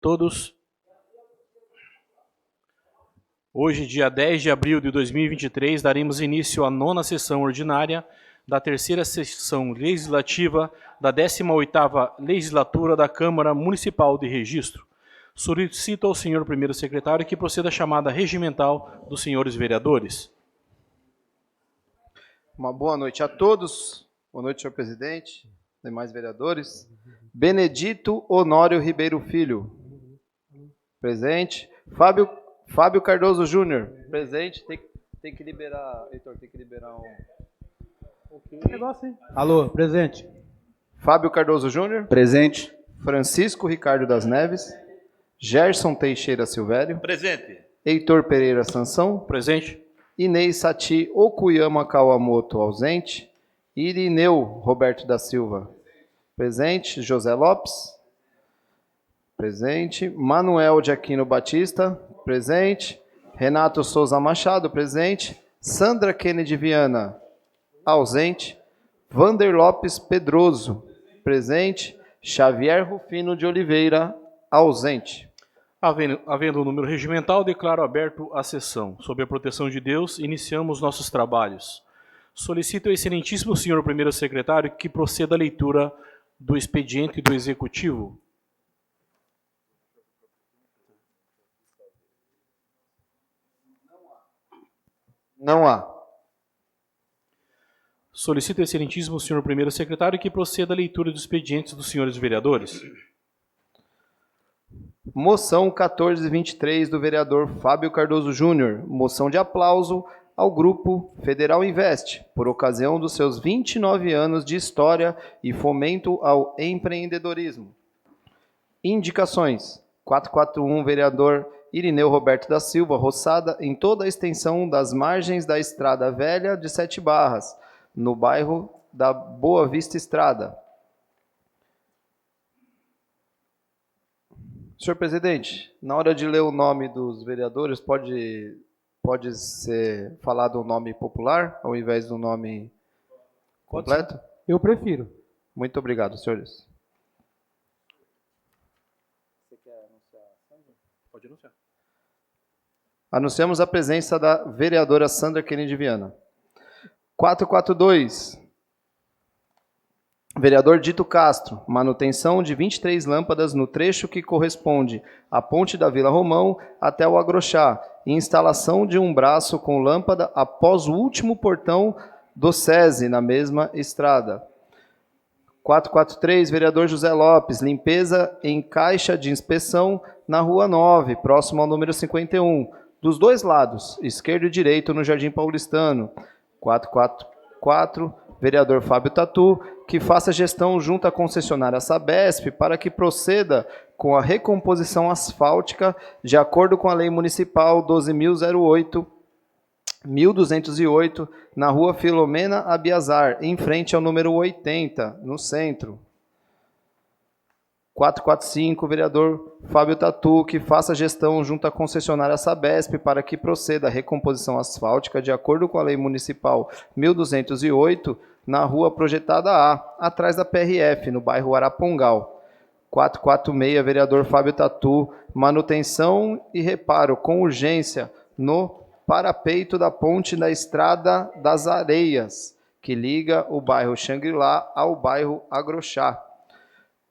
Todos. Hoje, dia 10 de abril de 2023, daremos início à 9ª sessão ordinária da 3ª sessão legislativa da 18ª legislatura da Câmara Municipal de Registro. Solicito ao senhor primeiro secretário que proceda a chamada regimental dos senhores vereadores. Uma boa noite a todos. Boa noite, senhor presidente, demais vereadores. Benedito Honório Ribeiro Filho. Presente. Fábio Cardoso Júnior. Presente. Tem que liberar, Heitor, tem que liberar um... Negócio, hein? Alô, presente. Fábio Cardoso Júnior. Presente. Francisco Ricardo das Neves. Gerson Teixeira Silvério. Presente. Heitor Pereira Sansão. Presente. Inês Sati Okuyama Kawamoto, ausente. Irineu Roberto da Silva. Presente. José Lopes. Presente. Manuel de Aquino Batista. Presente. Renato Souza Machado. Presente. Sandra Kennedy Viana. Ausente. Vander Lopes Pedroso. Presente. Xavier Rufino de Oliveira. Ausente. Havendo o número regimental, declaro aberto a sessão. Sob a proteção de Deus, iniciamos nossos trabalhos. Solicito ao excelentíssimo senhor primeiro secretário que proceda à leitura do expediente do Executivo. Não há. Solicito ao excelentíssimo senhor primeiro secretário que proceda à leitura dos expedientes dos senhores vereadores. Moção 1423 do vereador Fábio Cardoso Júnior. Moção de aplauso ao Grupo Federal Invest, por ocasião dos seus 29 anos de história e fomento ao empreendedorismo. Indicações. 441, vereador Irineu Roberto da Silva, roçada em toda a extensão das margens da Estrada Velha de Sete Barras, no bairro da Boa Vista Estrada. Senhor presidente, na hora de ler o nome dos vereadores, pode ser falado o nome popular, ao invés do nome completo? Eu prefiro. Muito obrigado, senhores. Você quer anunciar? Pode anunciar. Anunciamos a presença da vereadora Sandra Kennedy Viana. 442. Vereador Dito Castro, manutenção de 23 lâmpadas no trecho que corresponde à ponte da Vila Romão até o Agrochá e instalação de um braço com lâmpada após o último portão do SESI na mesma estrada. 443, vereador José Lopes, limpeza em caixa de inspeção na Rua 9, próximo ao número 51, dos dois lados, esquerdo e direito, no Jardim Paulistano. 444, vereador Fábio Tatu, que faça gestão junto à concessionária Sabesp para que proceda com a recomposição asfáltica de acordo com a Lei Municipal 12.208, na Rua Filomena Abiazar, em frente ao número 80, no centro. 445, vereador Fábio Tatu, que faça gestão junto à concessionária Sabesp para que proceda a recomposição asfáltica de acordo com a Lei Municipal 1208, na Rua Projetada A, atrás da PRF, no bairro Arapongal. 446, vereador Fábio Tatu, manutenção e reparo com urgência no parapeito da ponte da Estrada das Areias, que liga o bairro Xangri-Lá ao bairro Agrochá.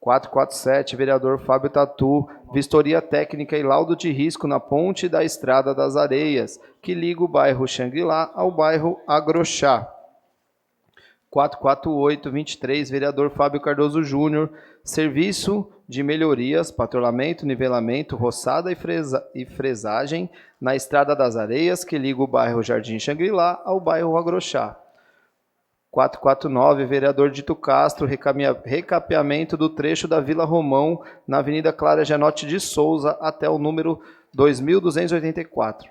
447, vereador Fábio Tatu, vistoria técnica e laudo de risco na ponte da Estrada das Areias, que liga o bairro Xangri-Lá ao bairro Agrochá. 448, 23, vereador Fábio Cardoso Júnior, serviço de melhorias, patrulhamento, nivelamento, roçada e fresagem na Estrada das Areias, que liga o bairro Jardim Xangri-Lá ao bairro Agrochá. 449, vereador Dito Castro, recapeamento do trecho da Vila Romão, na Avenida Clara Gianotti de Souza, até o número 2284.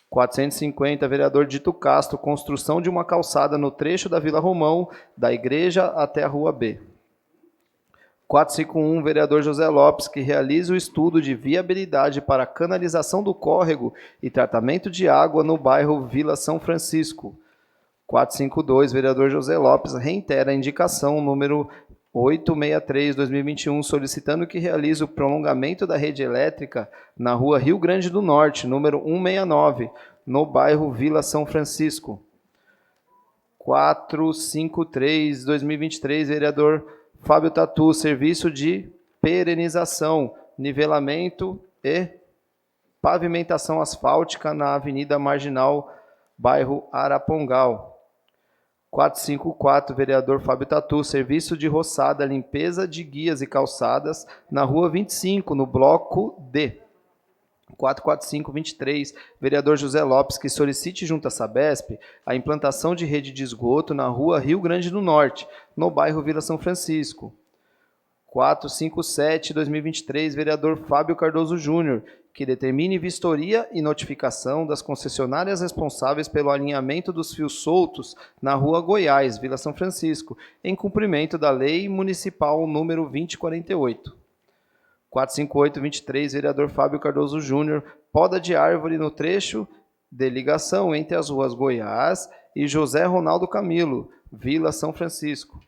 450, vereador Dito Castro, construção de uma calçada no trecho da Vila Romão, da igreja até a Rua B. 451, vereador José Lopes, que realiza o estudo de viabilidade para a canalização do córrego e tratamento de água no bairro Vila São Francisco. 452, vereador José Lopes, reitera a indicação número 863/2021, solicitando que realize o prolongamento da rede elétrica na Rua Rio Grande do Norte, número 169, no bairro Vila São Francisco. 453/2023, vereador Fábio Tatu, serviço de perenização, nivelamento e pavimentação asfáltica na Avenida Marginal, bairro Arapongal. 454, vereador Fábio Tatu, serviço de roçada, limpeza de guias e calçadas na Rua 25, no bloco D. 445-23, vereador José Lopes, que solicite junto à Sabesp a implantação de rede de esgoto na Rua Rio Grande do Norte, no bairro Vila São Francisco. 457-2023, vereador Fábio Cardoso Júnior, que determine vistoria e notificação das concessionárias responsáveis pelo alinhamento dos fios soltos na Rua Goiás, Vila São Francisco, em cumprimento da Lei Municipal número 2048. 458-23, vereador Fábio Cardoso Júnior, poda de árvore no trecho de ligação entre as ruas Goiás e José Ronaldo Camilo, Vila São Francisco.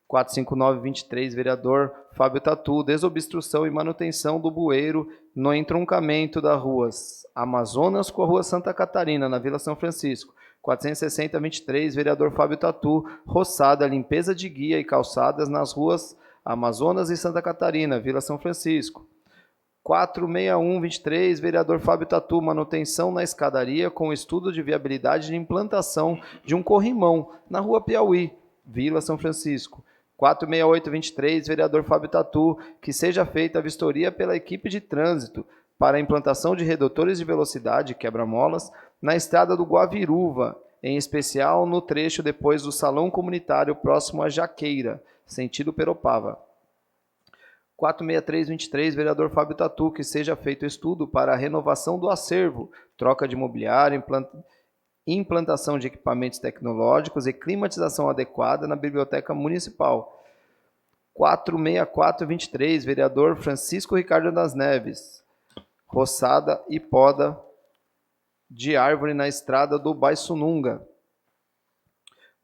459-23, vereador Fábio Tatu, desobstrução e manutenção do bueiro no entroncamento das ruas Amazonas com a Rua Santa Catarina, na Vila São Francisco. 460-23, vereador Fábio Tatu, roçada, limpeza de guia e calçadas nas ruas Amazonas e Santa Catarina, Vila São Francisco. 461-23, vereador Fábio Tatu, manutenção na escadaria com estudo de viabilidade de implantação de um corrimão na Rua Piauí, Vila São Francisco. 468-23, vereador Fábio Tatu, que seja feita a vistoria pela equipe de trânsito para a implantação de redutores de velocidade, quebra-molas, na estrada do Guaviruva, em especial no trecho depois do Salão Comunitário próximo à Jaqueira, sentido Peropava. 463-23, vereador Fábio Tatu, que seja feito estudo para a renovação do acervo, troca de mobiliário, implantação de equipamentos tecnológicos e climatização adequada na Biblioteca Municipal. 464-23, vereador Francisco Ricardo das Neves, roçada e poda de árvore na estrada do Baissununga.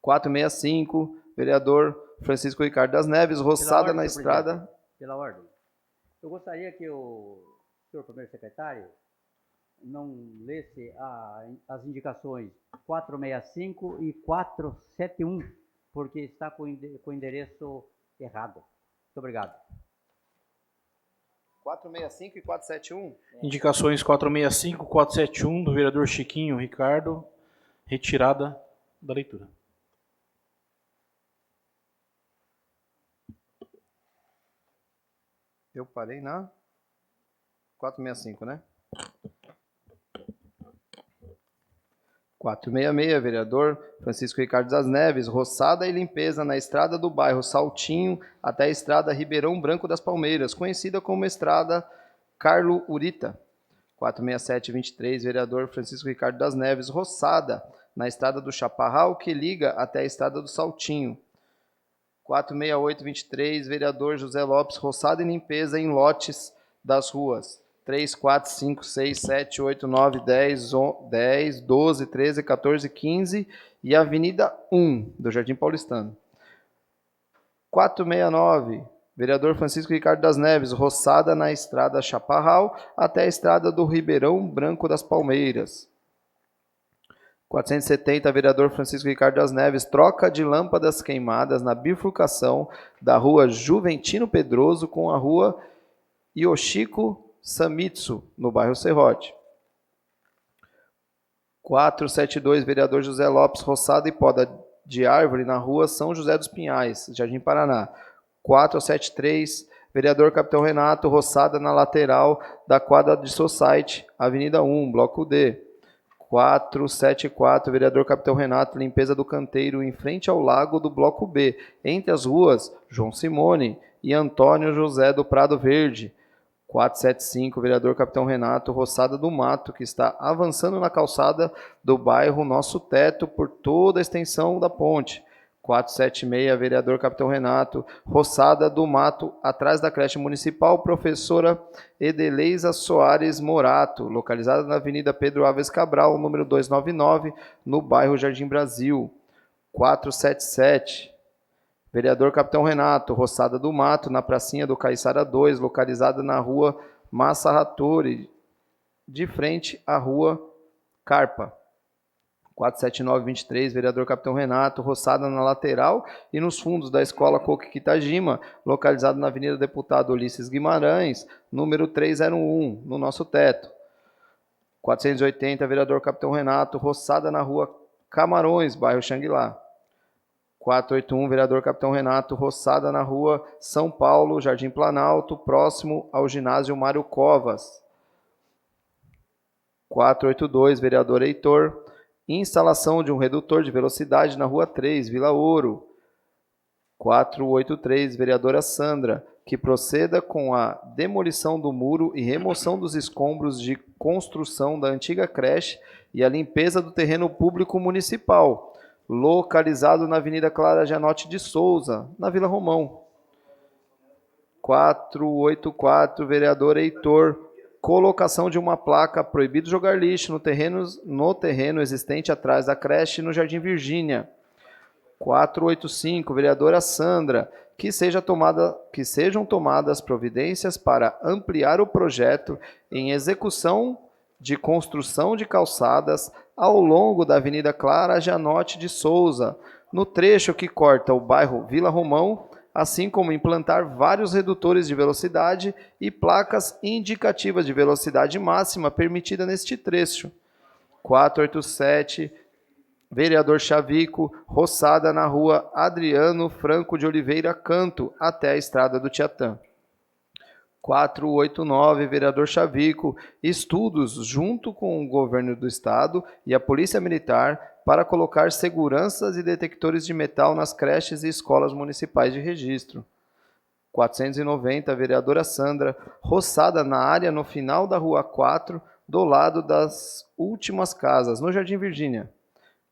465, vereador Francisco Ricardo das Neves, roçada na estrada... Pela ordem. Eu gostaria que o senhor primeiro secretário não lesse as indicações 465 e 471, porque está com o endereço errado. Muito obrigado. 465 e 471? Indicações 465 e 471 do vereador Chiquinho Ricardo, retirada da leitura. Eu parei na 465, né? 466, vereador Francisco Ricardo das Neves, roçada e limpeza na estrada do bairro Saltinho até a estrada Ribeirão Branco das Palmeiras, conhecida como estrada Carlo Urita. 46723, vereador Francisco Ricardo das Neves, roçada na estrada do Chaparral, que liga até a estrada do Saltinho. 46823, vereador José Lopes, roçada e limpeza em lotes das ruas 3, 4, 5, 6, 7, 8, 9, 10, 12, 13, 14, 15 e Avenida 1 do Jardim Paulistano. 469, vereador Francisco Ricardo das Neves, roçada na estrada Chaparral até a estrada do Ribeirão Branco das Palmeiras. 470, vereador Francisco Ricardo das Neves, troca de lâmpadas queimadas na bifurcação da rua Juventino Pedroso com a rua Yoshiko Samitsu, no bairro Serrote. 472, vereador José Lopes, roçada e poda de árvore na rua São José dos Pinhais, Jardim Paraná. 473, vereador Capitão Renato, roçada na lateral da quadra de Society, Avenida 1, Bloco D. 474, vereador Capitão Renato, limpeza do canteiro em frente ao lago do Bloco B, entre as ruas João Simone e Antônio José do Prado Verde. 475, vereador Capitão Renato, roçada do mato, que está avançando na calçada do bairro Nosso Teto por toda a extensão da ponte. 476, vereador Capitão Renato, roçada do mato atrás da creche municipal Professora Edeleisa Soares Morato, localizada na Avenida Pedro Alves Cabral, número 299, no bairro Jardim Brasil. 477, vereador Capitão Renato, roçada do mato na pracinha do Caiçara 2, localizada na rua Massa Rattori, de frente à rua Carpa. 47923, vereador Capitão Renato, roçada na lateral e nos fundos da Escola Coque Kitajima, localizado na Avenida Deputado Ulisses Guimarães, número 301, no Nosso Teto. 480, vereador Capitão Renato, roçada na rua Camarões, bairro Xangri-Lá. 481, vereador Capitão Renato, roçada na rua São Paulo, Jardim Planalto, próximo ao ginásio Mário Covas. 482, vereador Heitor, instalação de um redutor de velocidade na Rua 3, Vila Ouro. 483, vereadora Sandra, que proceda com a demolição do muro e remoção dos escombros de construção da antiga creche e a limpeza do terreno público municipal, localizado na Avenida Clara Gianotti de Souza, na Vila Romão. 484, vereador Heitor, colocação de uma placa proibido jogar lixo no terreno existente atrás da creche no Jardim Virgínia. 485, vereadora Sandra, que sejam tomadas providências para ampliar o projeto em execução de construção de calçadas ao longo da Avenida Clara Gianotti de Souza, no trecho que corta o bairro Vila Romão, assim como implantar vários redutores de velocidade e placas indicativas de velocidade máxima permitida neste trecho. 487, vereador Chavico, roçada na rua Adriano Franco de Oliveira Canto, até a estrada do Tietã. 489, vereador Chavico, estudos junto com o governo do estado e a polícia militar para colocar seguranças e detectores de metal nas creches e escolas municipais de registro. 490, vereadora Sandra, roçada na área no final da Rua 4, do lado das últimas casas, no Jardim Virgínia.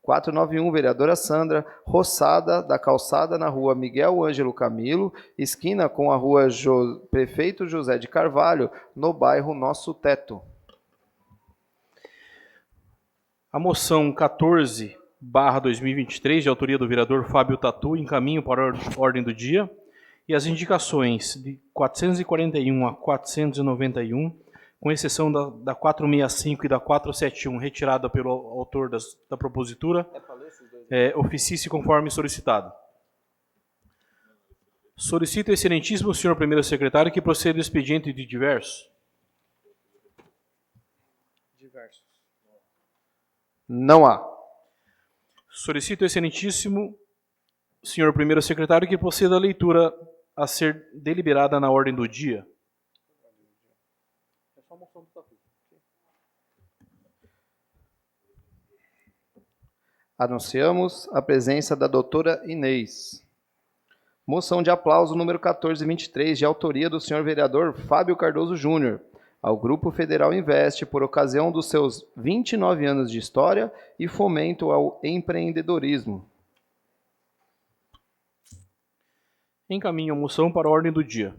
491, vereadora Sandra, roçada da calçada na Rua Miguel Ângelo Camilo, esquina com a Rua Prefeito José de Carvalho, no bairro Nosso Teto. A moção 14/2023, de autoria do vereador Fábio Tatu, encaminho para a ordem do dia. E as indicações de 441 a 491, com exceção da 465 e da 471, retirada pelo autor da propositura, oficie-se conforme solicitado. Solicito ao excelentíssimo senhor primeiro secretário que proceda o expediente de diversos. Não há. Solicito ao excelentíssimo senhor primeiro secretário que proceda a leitura a ser deliberada na ordem do dia. Anunciamos a presença da doutora Inês. Moção de aplauso número 1423, de autoria do senhor vereador Fábio Cardoso Júnior, ao Grupo Federal Investe, por ocasião dos seus 29 anos de história e fomento ao empreendedorismo. Encaminho a moção para a ordem do dia.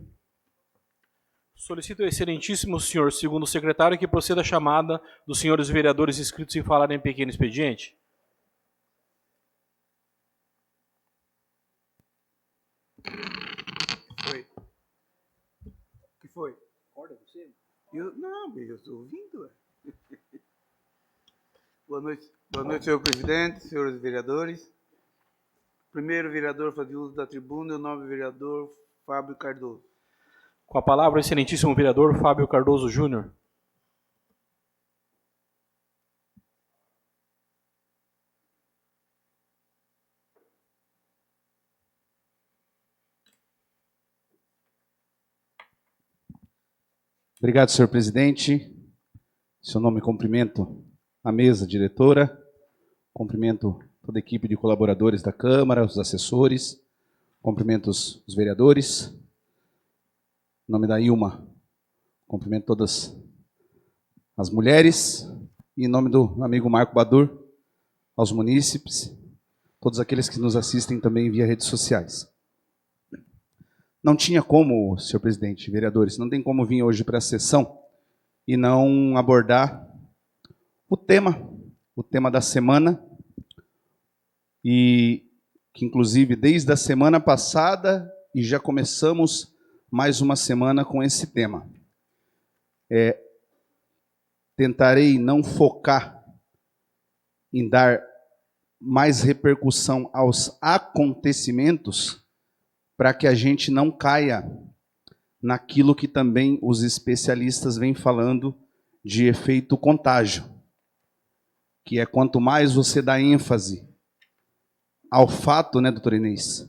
Solicito ao excelentíssimo senhor segundo secretário que proceda a chamada dos senhores vereadores inscritos em falar em pequeno expediente. O que foi? Acorda você? Não, eu estou ouvindo. Boa noite, senhor presidente, senhores vereadores. Primeiro vereador faz uso da tribuna, o novo vereador Fábio Cardoso. Com a palavra, o excelentíssimo vereador Fábio Cardoso Júnior. Obrigado, senhor presidente. Em seu nome, cumprimento a mesa diretora, cumprimento toda a equipe de colaboradores da Câmara, os assessores, cumprimento os vereadores. Em nome da Ilma, cumprimento todas as mulheres. E em nome do amigo Marco Badur, aos munícipes, todos aqueles que nos assistem também via redes sociais. Não tinha como, senhor presidente, vereadores, não tem como vir hoje para a sessão e não abordar o tema da semana, e que inclusive desde a semana passada e já começamos mais uma semana com esse tema. Tentarei não focar em dar mais repercussão aos acontecimentos, para que a gente não caia naquilo que também os especialistas vêm falando de efeito contágio, que é quanto mais você dá ênfase ao fato, né, doutora Inês,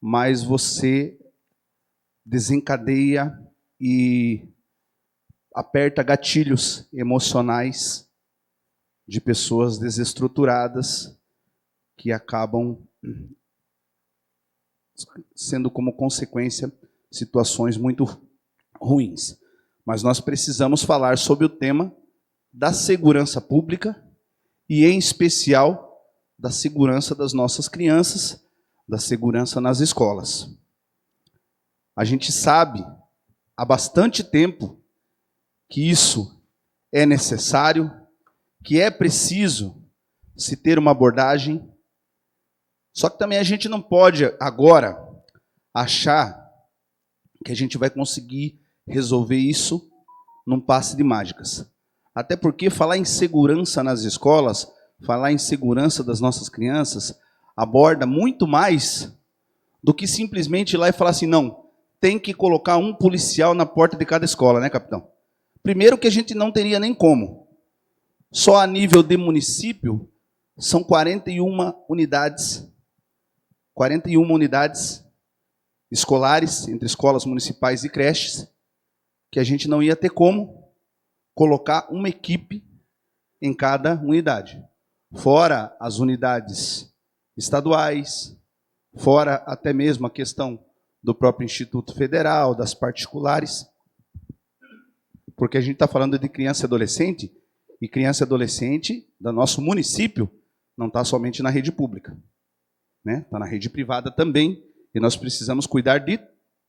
mais você desencadeia e aperta gatilhos emocionais de pessoas desestruturadas que acabam sendo como consequência situações muito ruins. Mas nós precisamos falar sobre o tema da segurança pública e, em especial, da segurança das nossas crianças, da segurança nas escolas. A gente sabe há bastante tempo que isso é necessário, que é preciso se ter uma abordagem. Só que também a gente não pode agora achar que a gente vai conseguir resolver isso num passe de mágicas. Até porque falar em segurança nas escolas, falar em segurança das nossas crianças, aborda muito mais do que simplesmente ir lá e falar assim, não, tem que colocar um policial na porta de cada escola, né, capitão? Primeiro que a gente não teria nem como. Só a nível de município, são 41 unidades escolares, entre escolas municipais e creches, que a gente não ia ter como colocar uma equipe em cada unidade. Fora as unidades estaduais, fora até mesmo a questão do próprio Instituto Federal, das particulares, porque a gente está falando de criança e adolescente, e criança e adolescente do nosso município não está somente na rede pública. Está na rede privada também, e nós precisamos cuidar de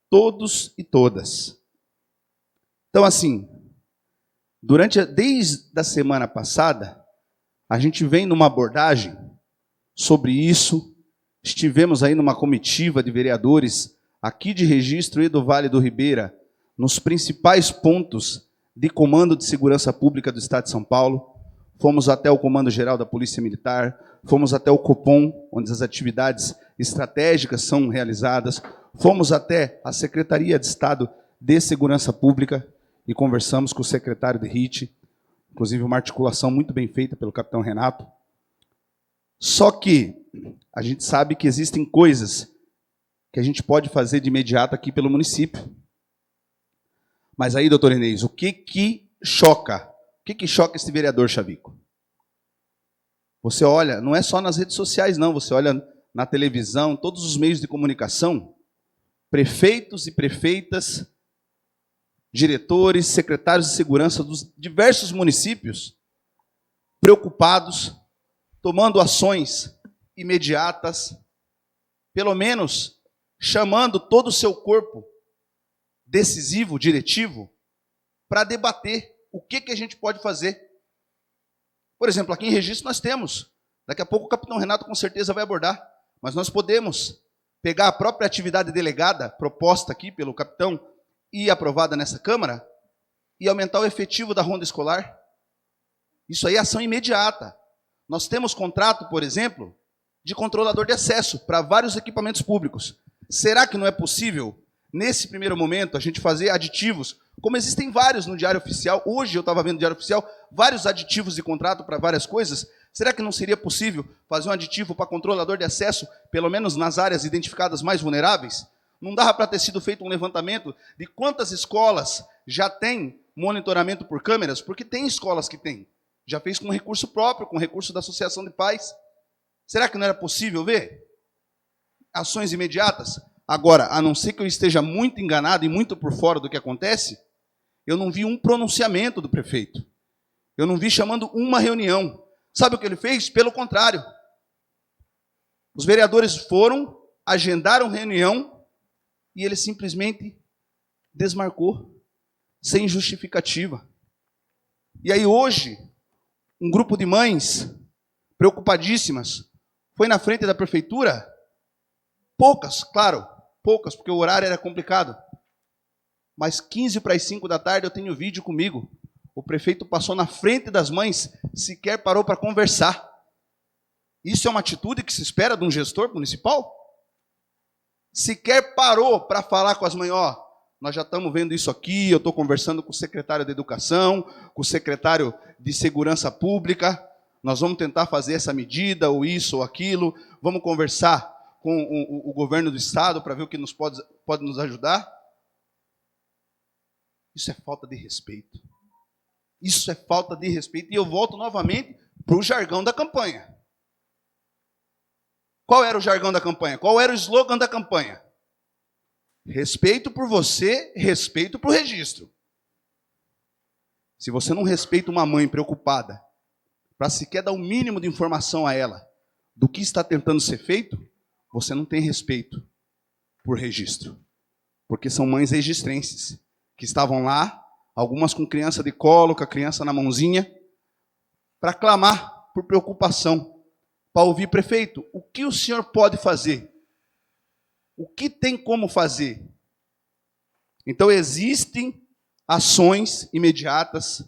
todos e todas. Então, assim, desde a semana passada, a gente vem numa abordagem sobre isso. Estivemos aí numa comitiva de vereadores aqui de Registro e do Vale do Ribeira, nos principais pontos de Comando de Segurança Pública do Estado de São Paulo, fomos até o Comando Geral da Polícia Militar, fomos até o Copom, onde as atividades estratégicas são realizadas, fomos até a Secretaria de Estado de Segurança Pública e conversamos com o secretário de RIT, inclusive uma articulação muito bem feita pelo capitão Renato. Só que a gente sabe que existem coisas que a gente pode fazer de imediato aqui pelo município. Mas aí, doutor Inês, o que choca? O que choca esse vereador Chavico? Você olha, não é só nas redes sociais, não. Você olha na televisão, todos os meios de comunicação, prefeitos e prefeitas, diretores, secretários de segurança dos diversos municípios, preocupados, tomando ações imediatas, pelo menos chamando todo o seu corpo decisivo, diretivo, para debater o que a gente pode fazer. Por exemplo, aqui em Registro nós temos, daqui a pouco o capitão Renato com certeza vai abordar, mas nós podemos pegar a própria atividade delegada, proposta aqui pelo capitão e aprovada nessa Câmara, e aumentar o efetivo da ronda escolar. Isso aí é ação imediata. Nós temos contrato, por exemplo, de controlador de acesso para vários equipamentos públicos. Será que não é possível, nesse primeiro momento, a gente fazer aditivos, como existem vários no Diário Oficial, hoje eu estava vendo no Diário Oficial, vários aditivos de contrato para várias coisas, será que não seria possível fazer um aditivo para controlador de acesso, pelo menos nas áreas identificadas mais vulneráveis? Não dava para ter sido feito um levantamento de quantas escolas já têm monitoramento por câmeras? Porque tem escolas que têm. Já fez com recurso próprio, com recurso da Associação de Pais. Será que não era possível ver? Ações imediatas? Agora, a não ser que eu esteja muito enganado e muito por fora do que acontece, eu não vi um pronunciamento do prefeito. Eu não vi chamando uma reunião. Sabe o que ele fez? Pelo contrário. Os vereadores foram, agendaram reunião e ele simplesmente desmarcou, sem justificativa. E aí hoje, um grupo de mães preocupadíssimas foi na frente da prefeitura, poucas, claro, poucas, porque o horário era complicado, mas 15 para as 5 da tarde eu tenho vídeo comigo. O prefeito passou na frente das mães, sequer parou para conversar. Isso é uma atitude que se espera de um gestor municipal? Sequer parou para falar com as mães, ó, nós já estamos vendo isso aqui, eu estou conversando com o secretário de Educação, com o secretário de Segurança Pública, nós vamos tentar fazer essa medida, ou isso, ou aquilo, vamos conversar com o governo do Estado para ver o que pode nos ajudar. Isso é falta de respeito. Isso é falta de respeito. E eu volto novamente para o jargão da campanha. Qual era o jargão da campanha? Qual era o slogan da campanha? Respeito por você, respeito por registro. Se você não respeita uma mãe preocupada, para sequer dar o mínimo de informação a ela do que está tentando ser feito, você não tem respeito por registro. Porque são mães registrenses, que estavam lá, algumas com criança de colo, com a criança na mãozinha, para clamar por preocupação, para ouvir, prefeito, o que o senhor pode fazer? O que tem como fazer? Então existem ações imediatas,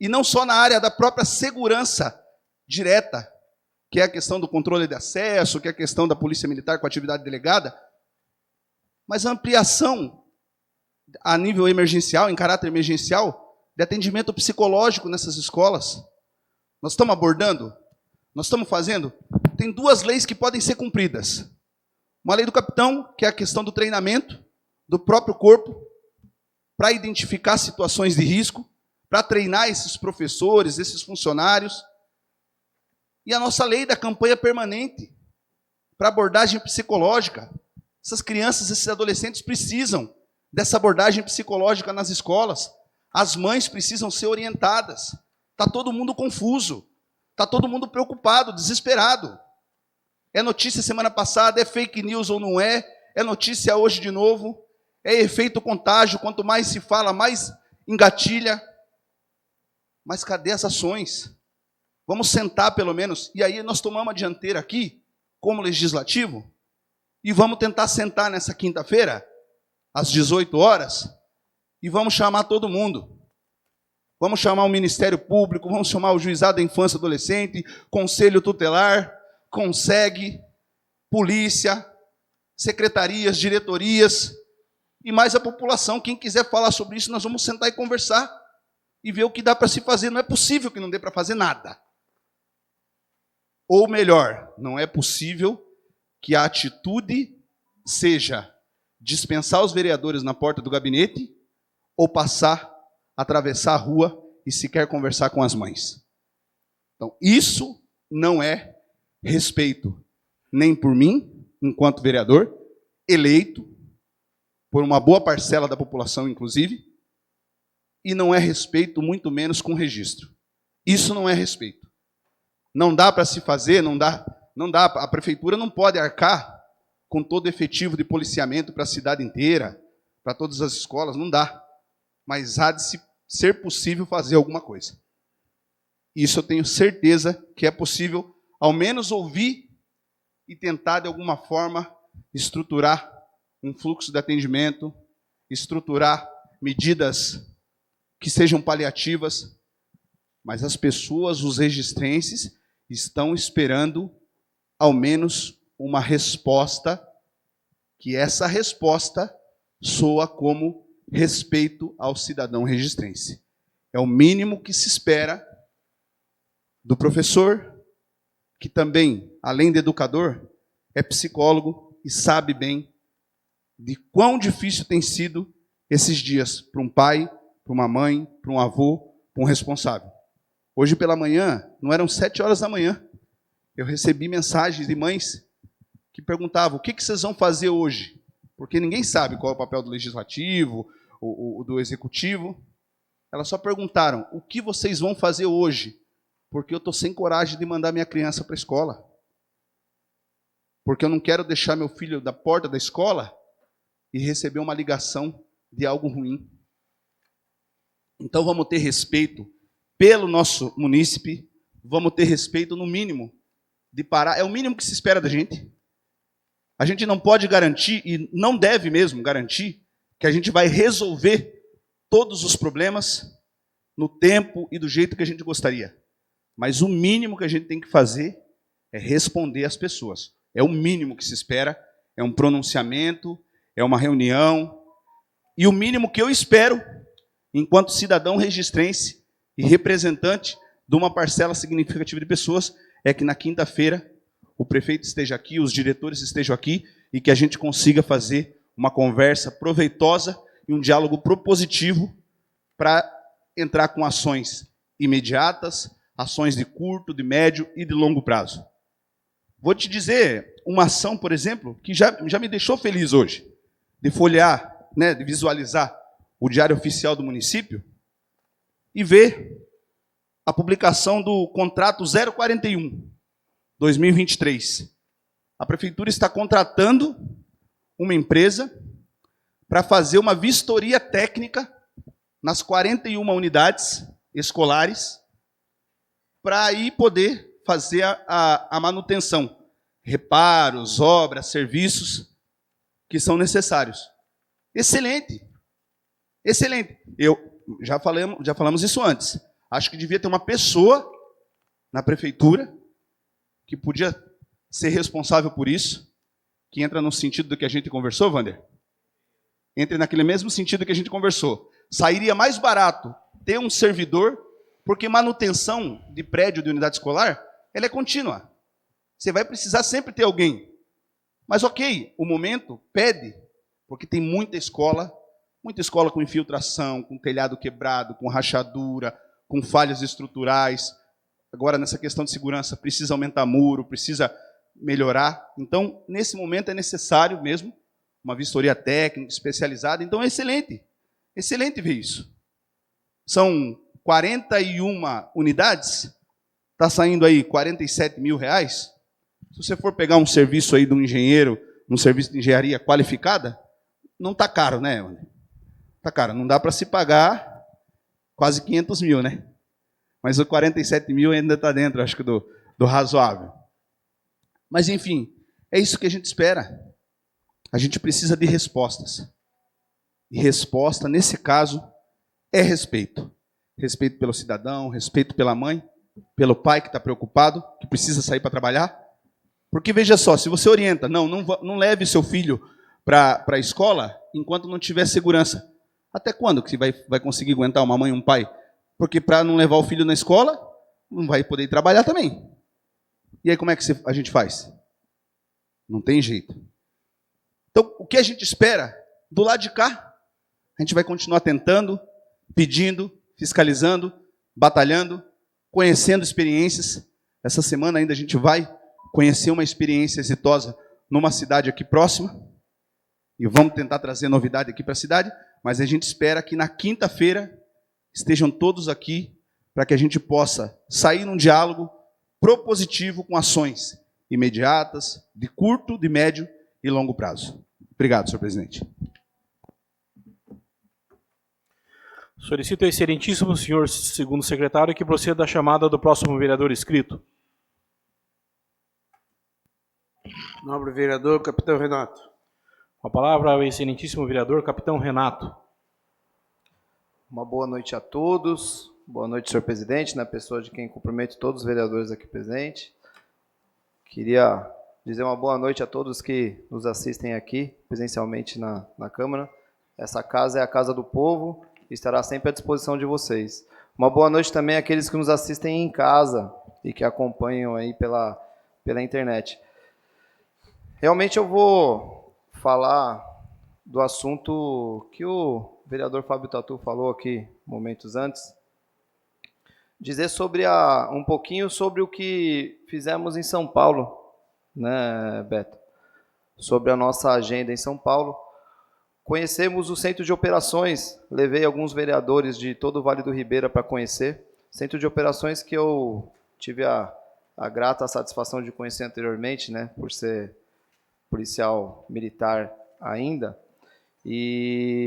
e não só na área da própria segurança direta, que é a questão do controle de acesso, que é a questão da polícia militar com a atividade delegada, mas a ampliação a nível emergencial, em caráter emergencial, de atendimento psicológico nessas escolas. Nós estamos abordando, nós estamos fazendo, tem duas leis que podem ser cumpridas. Uma lei do capitão, que é a questão do treinamento do próprio corpo, para identificar situações de risco, para treinar esses professores, esses funcionários. E a nossa lei da campanha permanente, para abordagem psicológica. Essas crianças, esses adolescentes precisam dessa abordagem psicológica nas escolas. As mães precisam ser orientadas. Está todo mundo confuso. Está todo mundo preocupado, desesperado. É notícia semana passada, é fake news ou não é? É notícia hoje de novo? É efeito contágio, quanto mais se fala, mais engatilha. Mas cadê as ações? Vamos sentar pelo menos, e aí nós tomamos a dianteira aqui, como legislativo, e vamos tentar sentar nessa quinta-feira, às 18 horas, e vamos chamar todo mundo. Vamos chamar o Ministério Público, vamos chamar o Juizado da Infância e Adolescente, Conselho Tutelar, CONSEG, Polícia, secretarias, diretorias, e mais a população. Quem quiser falar sobre isso, nós vamos sentar e conversar e ver o que dá para se fazer. Não é possível que não dê para fazer nada. Ou melhor, não é possível que a atitude seja dispensar os vereadores na porta do gabinete ou atravessar a rua e sequer conversar com as mães. Então, isso não é respeito nem por mim, enquanto vereador, eleito por uma boa parcela da população, inclusive, e não é respeito, muito menos com registro. Isso não é respeito. Não dá para se fazer, não dá, a prefeitura não pode arcar com todo o efetivo de policiamento para a cidade inteira, para todas as escolas, não dá. Mas há de ser possível fazer alguma coisa. Isso eu tenho certeza que é possível, ao menos ouvir e tentar, de alguma forma, estruturar um fluxo de atendimento, estruturar medidas que sejam paliativas, mas as pessoas, os registrenses, estão esperando, ao menos, uma resposta, que essa resposta soa como respeito ao cidadão registrense. É o mínimo que se espera do professor, que também, além de educador, é psicólogo e sabe bem de quão difícil tem sido esses dias para um pai, para uma mãe, para um avô, para um responsável. Hoje pela manhã, não eram 7 horas da manhã, eu recebi mensagens de mães que perguntavam: o que vocês vão fazer hoje? Porque ninguém sabe qual é o papel do legislativo, o do executivo. Elas só perguntaram: o que vocês vão fazer hoje? Porque eu estou sem coragem de mandar minha criança para a escola. Porque eu não quero deixar meu filho da porta da escola e receber uma ligação de algo ruim. Então vamos ter respeito pelo nosso munícipe, vamos ter respeito no mínimo de parar, é o mínimo que se espera da gente. A gente não pode garantir, e não deve mesmo garantir, que a gente vai resolver todos os problemas no tempo e do jeito que a gente gostaria. Mas o mínimo que a gente tem que fazer é responder às pessoas. É o mínimo que se espera, é um pronunciamento, é uma reunião. E o mínimo que eu espero, enquanto cidadão registrense e representante de uma parcela significativa de pessoas, é que na quinta-feira o prefeito esteja aqui, os diretores estejam aqui e que a gente consiga fazer uma conversa proveitosa e um diálogo propositivo para entrar com ações imediatas, ações de curto, de médio e de longo prazo. Vou te dizer uma ação, por exemplo, que já me deixou feliz hoje, de folhear, né, de visualizar o Diário Oficial do município e ver a publicação do contrato 041, 2023. A prefeitura está contratando uma empresa para fazer uma vistoria técnica nas 41 unidades escolares para aí poder fazer a manutenção, reparos, obras, serviços que são necessários. Excelente. Excelente. Já falamos isso antes. Acho que devia ter uma pessoa na prefeitura que podia ser responsável por isso, que entra no sentido do que a gente conversou, Wander? Entra naquele mesmo sentido que a gente conversou. Sairia mais barato ter um servidor, porque manutenção de prédio de unidade escolar, ela é contínua. Você vai precisar sempre ter alguém. Mas ok, o momento pede, porque tem muita escola com infiltração, com telhado quebrado, com rachadura, com falhas estruturais. Agora, nessa questão de segurança, precisa aumentar muro, precisa melhorar. Então, nesse momento é necessário mesmo uma vistoria técnica, especializada. Então, é excelente. Excelente ver isso. São 41 unidades, está saindo aí R$47 mil. Se você for pegar um serviço aí de um engenheiro, um serviço de engenharia qualificada, não está caro, né? Está caro. Não dá para se pagar quase 500 mil, né? Mas o 47 mil ainda está dentro, acho que, do razoável. Mas, enfim, é isso que a gente espera. A gente precisa de respostas. E resposta, nesse caso, é respeito. respeito pelo cidadão, respeito pela mãe, pelo pai que está preocupado, que precisa sair para trabalhar. Porque, veja só, se você orienta, não leve seu filho para a escola enquanto não tiver segurança. Até quando que você vai conseguir aguentar uma mãe e um pai? Porque para não levar o filho na escola, não vai poder ir trabalhar também. E aí como é que a gente faz? Não tem jeito. Então, o que a gente espera? Do lado de cá, a gente vai continuar tentando, pedindo, fiscalizando, batalhando, conhecendo experiências. Essa semana ainda a gente vai conhecer uma experiência exitosa numa cidade aqui próxima. E vamos tentar trazer novidade aqui para a cidade. Mas a gente espera que na quinta-feira estejam todos aqui para que a gente possa sair num diálogo propositivo com ações imediatas, de curto, de médio e longo prazo. Obrigado, senhor presidente. Solicito ao excelentíssimo senhor segundo secretário que proceda à chamada do próximo vereador inscrito. Nobre vereador, capitão Renato. Com a palavra ao excelentíssimo vereador capitão Renato. Uma boa noite a todos. Boa noite, senhor presidente, na pessoa de quem cumprimento todos os vereadores aqui presentes. Queria dizer uma boa noite a todos que nos assistem aqui, presencialmente na Câmara. Essa casa é a casa do povo e estará sempre à disposição de vocês. Uma boa noite também àqueles que nos assistem em casa e que acompanham aí pela internet. Realmente eu vou falar do assunto que o vereador Fábio Tatu falou aqui momentos antes, dizer um pouquinho sobre o que fizemos em São Paulo, né, Beto? Sobre a nossa agenda em São Paulo. Conhecemos o Centro de Operações, levei alguns vereadores de todo o Vale do Ribeira para conhecer. Centro de Operações que eu tive a grata satisfação de conhecer anteriormente, né, por ser policial militar ainda.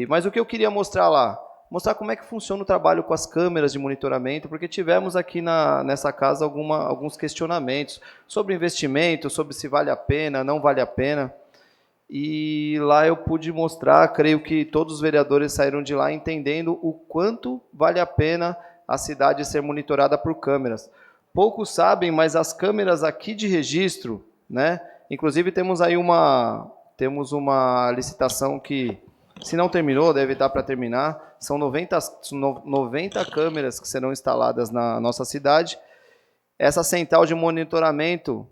Mas o que eu queria mostrar lá? Mostrar como é que funciona o trabalho com as câmeras de monitoramento, porque tivemos aqui nessa casa alguns questionamentos sobre investimento, sobre se vale a pena, não vale a pena. E lá eu pude mostrar, creio que todos os vereadores saíram de lá entendendo o quanto vale a pena a cidade ser monitorada por câmeras. Poucos sabem, mas as câmeras aqui de registro, né? Inclusive temos aí uma licitação que, se não terminou, deve estar para terminar. São 90 câmeras que serão instaladas na nossa cidade. Essa central de monitoramento,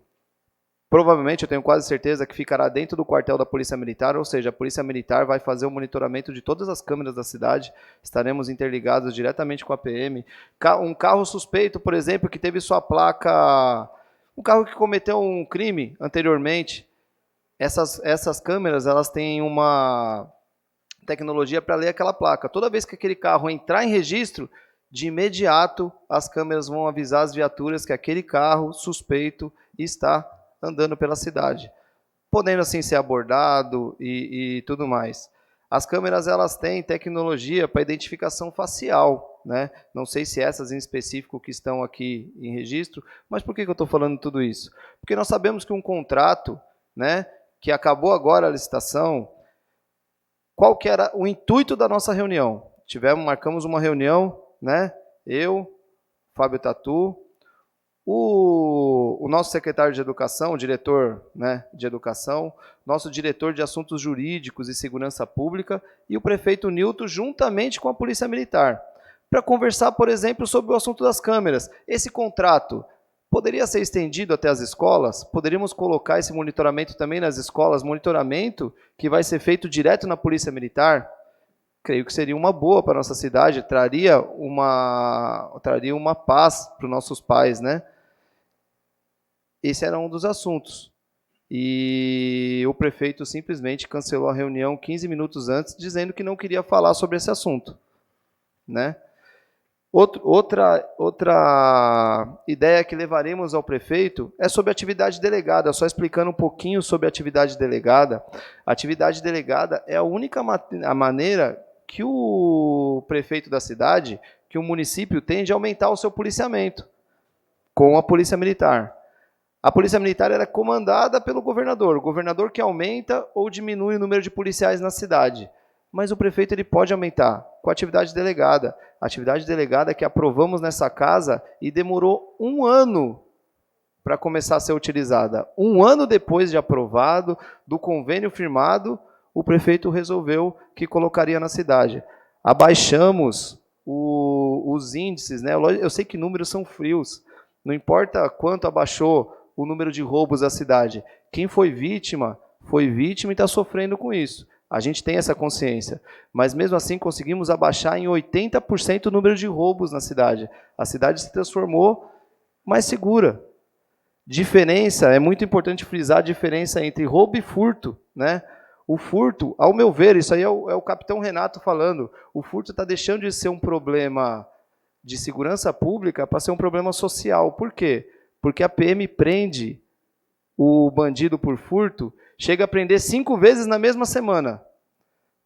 provavelmente, eu tenho quase certeza, que ficará dentro do quartel da Polícia Militar, ou seja, a Polícia Militar vai fazer o monitoramento de todas as câmeras da cidade, estaremos interligados diretamente com a PM. Um carro suspeito, por exemplo, que teve sua placa, um carro que cometeu um crime anteriormente, essas câmeras, elas têm uma tecnologia para ler aquela placa. Toda vez que aquele carro entrar em registro, de imediato as câmeras vão avisar as viaturas que aquele carro suspeito está andando pela cidade, podendo assim ser abordado e tudo mais. As câmeras, elas têm tecnologia para identificação facial, né? Não sei se essas em específico que estão aqui em registro, mas por que eu estou falando tudo isso? Porque nós sabemos que um contrato, né, que acabou agora a licitação, qual que era o intuito da nossa reunião? Marcamos uma reunião, né? Eu, Fábio Tatu, o nosso secretário de Educação, o diretor, né, de Educação, nosso diretor de Assuntos Jurídicos e Segurança Pública e o prefeito Nilton, juntamente com a Polícia Militar, para conversar, por exemplo, sobre o assunto das câmeras. Esse contrato poderia ser estendido até as escolas? Poderíamos colocar esse monitoramento também nas escolas, monitoramento que vai ser feito direto na Polícia Militar? Creio que seria uma boa para a nossa cidade, traria uma paz para os nossos pais, né? Esse era um dos assuntos. E o prefeito simplesmente cancelou a reunião 15 minutos antes, dizendo que não queria falar sobre esse assunto, né? Outra ideia que levaremos ao prefeito é sobre a atividade delegada, só explicando um pouquinho sobre a atividade delegada. A atividade delegada é a única maneira que o prefeito da cidade, que o município tem de aumentar o seu policiamento com a Polícia Militar. A Polícia Militar era comandada pelo governador, o governador que aumenta ou diminui o número de policiais na cidade. Mas o prefeito ele pode aumentar. com a atividade delegada. A atividade delegada que aprovamos nessa casa e demorou 1 ano para começar a ser utilizada. 1 ano depois de aprovado, do convênio firmado, o prefeito resolveu que colocaria na cidade. Abaixamos os índices, né? Eu sei que números são frios, não importa quanto abaixou o número de roubos da cidade. Quem foi vítima e está sofrendo com isso. A gente tem essa consciência. Mas mesmo assim conseguimos abaixar em 80% o número de roubos na cidade. A cidade se transformou mais segura. Diferença, é muito importante frisar a diferença entre roubo e furto, né? O furto, ao meu ver, isso aí é o capitão Renato falando, o furto está deixando de ser um problema de segurança pública para ser um problema social. Por quê? Porque a PM prende o bandido por furto, chega a prender 5 vezes na mesma semana.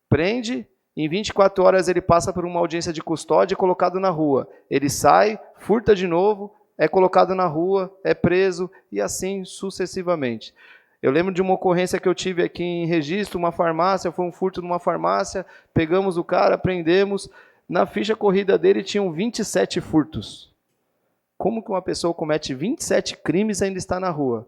Prende, em 24 horas ele passa por uma audiência de custódia e é colocado na rua. Ele sai, furta de novo, é colocado na rua, é preso e assim sucessivamente. Eu lembro de uma ocorrência que eu tive aqui em Registro, uma farmácia, foi um furto numa farmácia, pegamos o cara, prendemos, na ficha corrida dele tinham 27 furtos. Como que uma pessoa comete 27 crimes e ainda está na rua?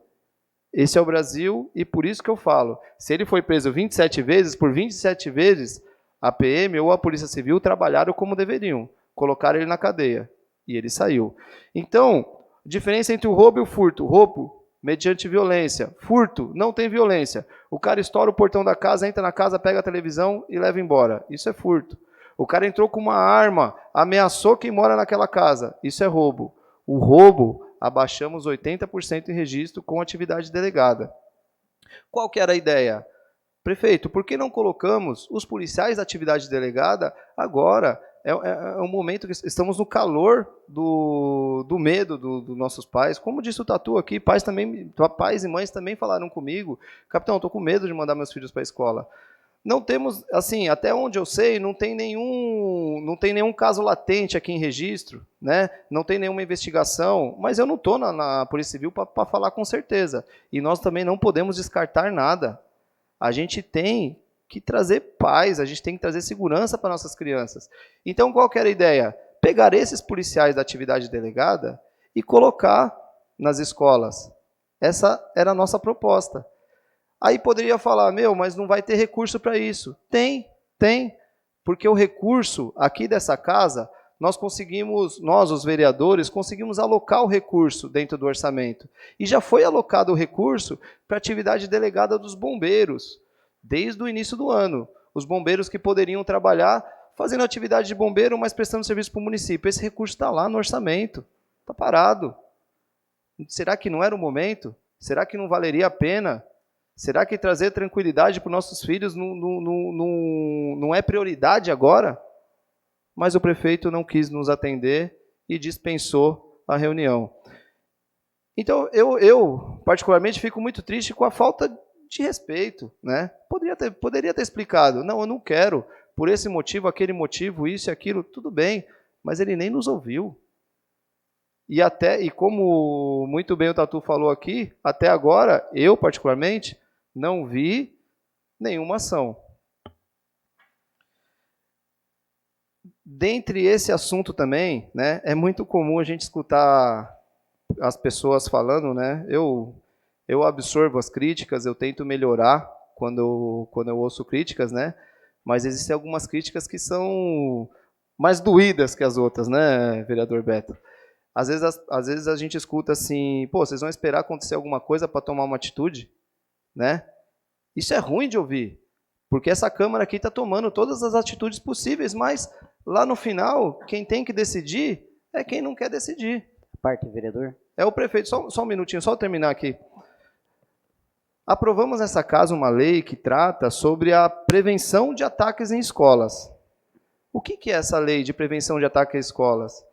Esse é o Brasil e por isso que eu falo, se ele foi preso 27 vezes, por 27 vezes, a PM ou a Polícia Civil trabalharam como deveriam, colocaram ele na cadeia e ele saiu. Então, diferença entre o roubo e o furto. Roubo, mediante violência. Furto, não tem violência. O cara estoura o portão da casa, entra na casa, pega a televisão e leva embora. Isso é furto. O cara entrou com uma arma, ameaçou quem mora naquela casa. Isso é roubo. O roubo, abaixamos 80% em registro com atividade delegada. Qual que era a ideia? Prefeito, por que não colocamos os policiais da atividade delegada agora? É um momento que estamos no calor do medo dos nossos pais. Como disse o Tatu aqui, pais e mães também falaram comigo, capitão, estou com medo de mandar meus filhos para a escola. Não temos, assim, até onde eu sei, não tem nenhum caso latente aqui em registro, né? Não tem nenhuma investigação, mas eu não estou na Polícia Civil para falar com certeza. E nós também não podemos descartar nada. A gente tem que trazer paz, a gente tem que trazer segurança para nossas crianças. Então, qual que era a ideia? Pegar esses policiais da atividade delegada e colocar nas escolas. Essa era a nossa proposta. Aí poderia falar, mas não vai ter recurso para isso. Tem, porque o recurso aqui dessa casa, nós, os vereadores, conseguimos alocar o recurso dentro do orçamento. E já foi alocado o recurso para a atividade delegada dos bombeiros, desde o início do ano. Os bombeiros que poderiam trabalhar fazendo atividade de bombeiro, mas prestando serviço para o município. Esse recurso está lá no orçamento, está parado. Será que não era o momento? Será que não valeria a pena? Será que trazer tranquilidade para os nossos filhos não é prioridade agora? Mas o prefeito não quis nos atender e dispensou a reunião. Então, eu particularmente, fico muito triste com a falta de respeito, né? Poderia ter explicado, não, eu não quero, por esse motivo, aquele motivo, isso e aquilo, tudo bem, mas ele nem nos ouviu. E como muito bem o Tatu falou aqui, até agora, eu particularmente, não vi nenhuma ação. Dentre esse assunto também, né, é muito comum a gente escutar as pessoas falando, né, eu absorvo as críticas, eu tento melhorar quando eu ouço críticas, né, mas existem algumas críticas que são mais doídas que as outras, né, vereador Beto? Às vezes a gente escuta assim, vocês vão esperar acontecer alguma coisa para tomar uma atitude? Né? Isso é ruim de ouvir, porque essa Câmara aqui está tomando todas as atitudes possíveis, mas lá no final, quem tem que decidir é quem não quer decidir. Parte, vereador. É o prefeito. Só um minutinho, só eu terminar aqui. Aprovamos nessa casa uma lei que trata sobre a prevenção de ataques em escolas. O que é essa lei de prevenção de ataques em escolas?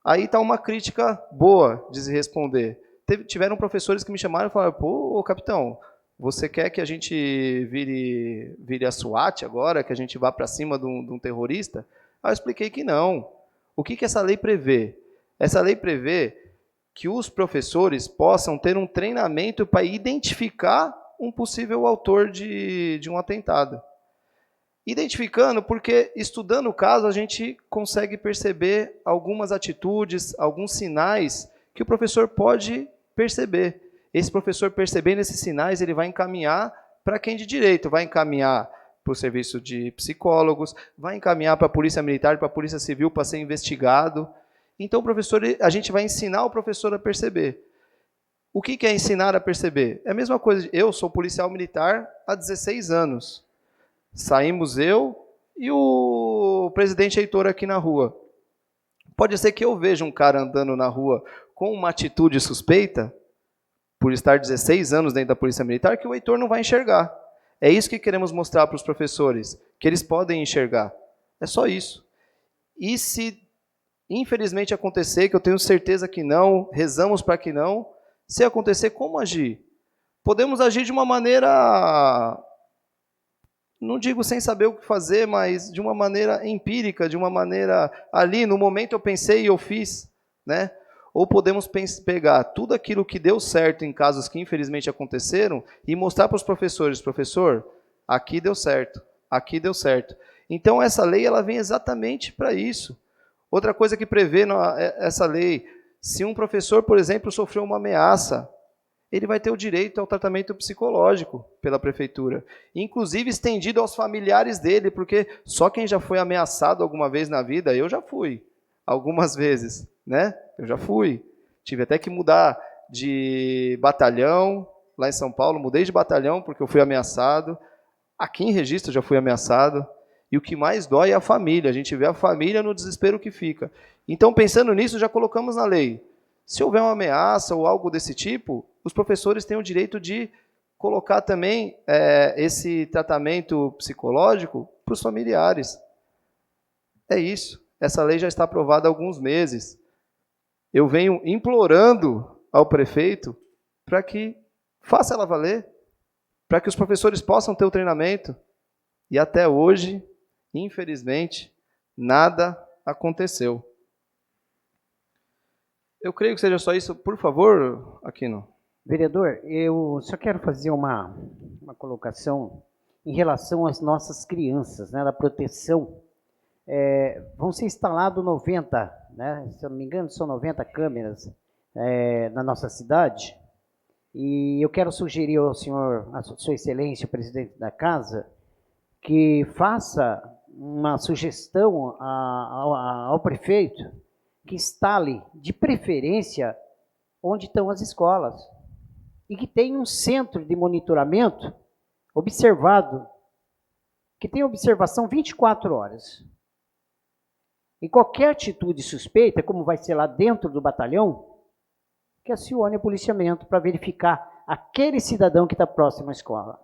Aí está uma crítica boa de se responder. Tiveram professores que me chamaram e falaram, capitão, você quer que a gente vire a SWAT agora, que a gente vá para cima de um terrorista? Aí eu expliquei que não. O que essa lei prevê? Essa lei prevê que os professores possam ter um treinamento para identificar um possível autor de um atentado. Identificando, porque estudando o caso, a gente consegue perceber algumas atitudes, alguns sinais que o professor pode perceber. Esse professor, percebendo esses sinais, ele vai encaminhar para quem de direito, vai encaminhar para o serviço de psicólogos, vai encaminhar para a Polícia Militar, para a Polícia Civil, para ser investigado. Então, o professor, a gente vai ensinar o professor a perceber. O que é ensinar a perceber? É a mesma coisa. Eu sou policial militar há 16 anos. Saímos eu e o presidente Heitor aqui na rua. Pode ser que eu veja um cara andando na rua com uma atitude suspeita, por estar 16 anos dentro da Polícia Militar, que o Heitor não vai enxergar. É isso que queremos mostrar para os professores, que eles podem enxergar. É só isso. E se, infelizmente, acontecer, que eu tenho certeza que não, rezamos para que não, se acontecer, como agir? Podemos agir de uma maneira, não digo sem saber o que fazer, mas de uma maneira empírica, de uma maneira ali, no momento eu pensei e eu fiz, né? Ou podemos pegar tudo aquilo que deu certo em casos que infelizmente aconteceram e mostrar para os professores, professor, aqui deu certo, aqui deu certo. Então essa lei ela vem exatamente para isso. Outra coisa que prevê essa lei, se um professor, por exemplo, sofreu uma ameaça, ele vai ter o direito ao tratamento psicológico pela prefeitura, inclusive estendido aos familiares dele, porque só quem já foi ameaçado alguma vez na vida, eu já fui, algumas vezes, né? Eu já fui. Tive até que mudar de batalhão, lá em São Paulo, mudei de batalhão porque eu fui ameaçado. Aqui em Registro eu já fui ameaçado. E o que mais dói é a família. A gente vê a família no desespero que fica. Então, pensando nisso, já colocamos na lei. Se houver uma ameaça ou algo desse tipo, os professores têm o direito de colocar também esse tratamento psicológico para os familiares. É isso. Essa lei já está aprovada há alguns meses. Eu venho implorando ao prefeito para que faça ela valer, para que os professores possam ter o treinamento. E até hoje, infelizmente, nada aconteceu. Eu creio que seja só isso. Por favor, Aquino. Vereador, eu só quero fazer uma colocação em relação às nossas crianças, né, da proteção. Vão ser instalados 90, né, se eu não me engano, são 90 câmeras na nossa cidade. E eu quero sugerir ao senhor, a sua excelência, o presidente da casa, que faça uma sugestão ao prefeito que instale, de preferência, onde estão as escolas. E que tenha um centro de monitoramento observado, que tenha observação 24 horas. E qualquer atitude suspeita, como vai ser lá dentro do batalhão, que acione o policiamento para verificar aquele cidadão que está próximo à escola.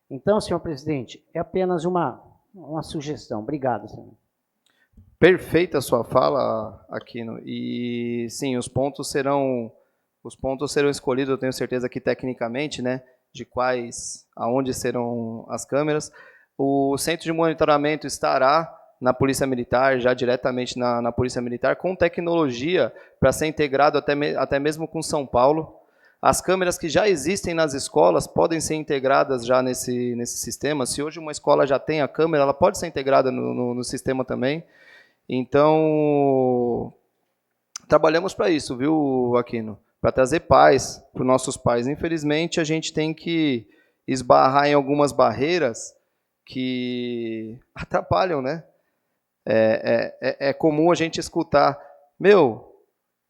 Então, senhor presidente, é apenas uma sugestão. Obrigado, senhor. Perfeita a sua fala, Aquino. E sim, os pontos serão escolhidos, eu tenho certeza que tecnicamente, né, de aonde serão as câmeras. O centro de monitoramento estará na Polícia Militar, já diretamente na Polícia Militar, com tecnologia para ser integrado até mesmo com São Paulo. As câmeras que já existem nas escolas podem ser integradas já nesse sistema. Se hoje uma escola já tem a câmera, ela pode ser integrada no sistema também. Então, trabalhamos para isso, viu, Aquino? Para trazer paz para os nossos pais. Infelizmente, a gente tem que esbarrar em algumas barreiras que atrapalham, né? É comum a gente escutar,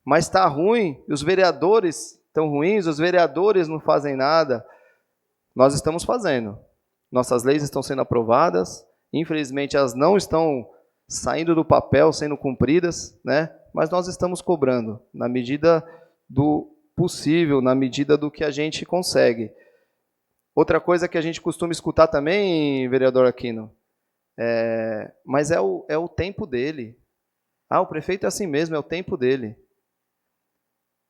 mas está ruim, os vereadores estão ruins, os vereadores não fazem nada. Nós estamos fazendo. Nossas leis estão sendo aprovadas, infelizmente elas não estão saindo do papel, sendo cumpridas, né? Mas nós estamos cobrando, na medida do possível, na medida do que a gente consegue. Outra coisa que a gente costuma escutar também, vereador Aquino, mas é o tempo dele. O prefeito é assim mesmo, é o tempo dele.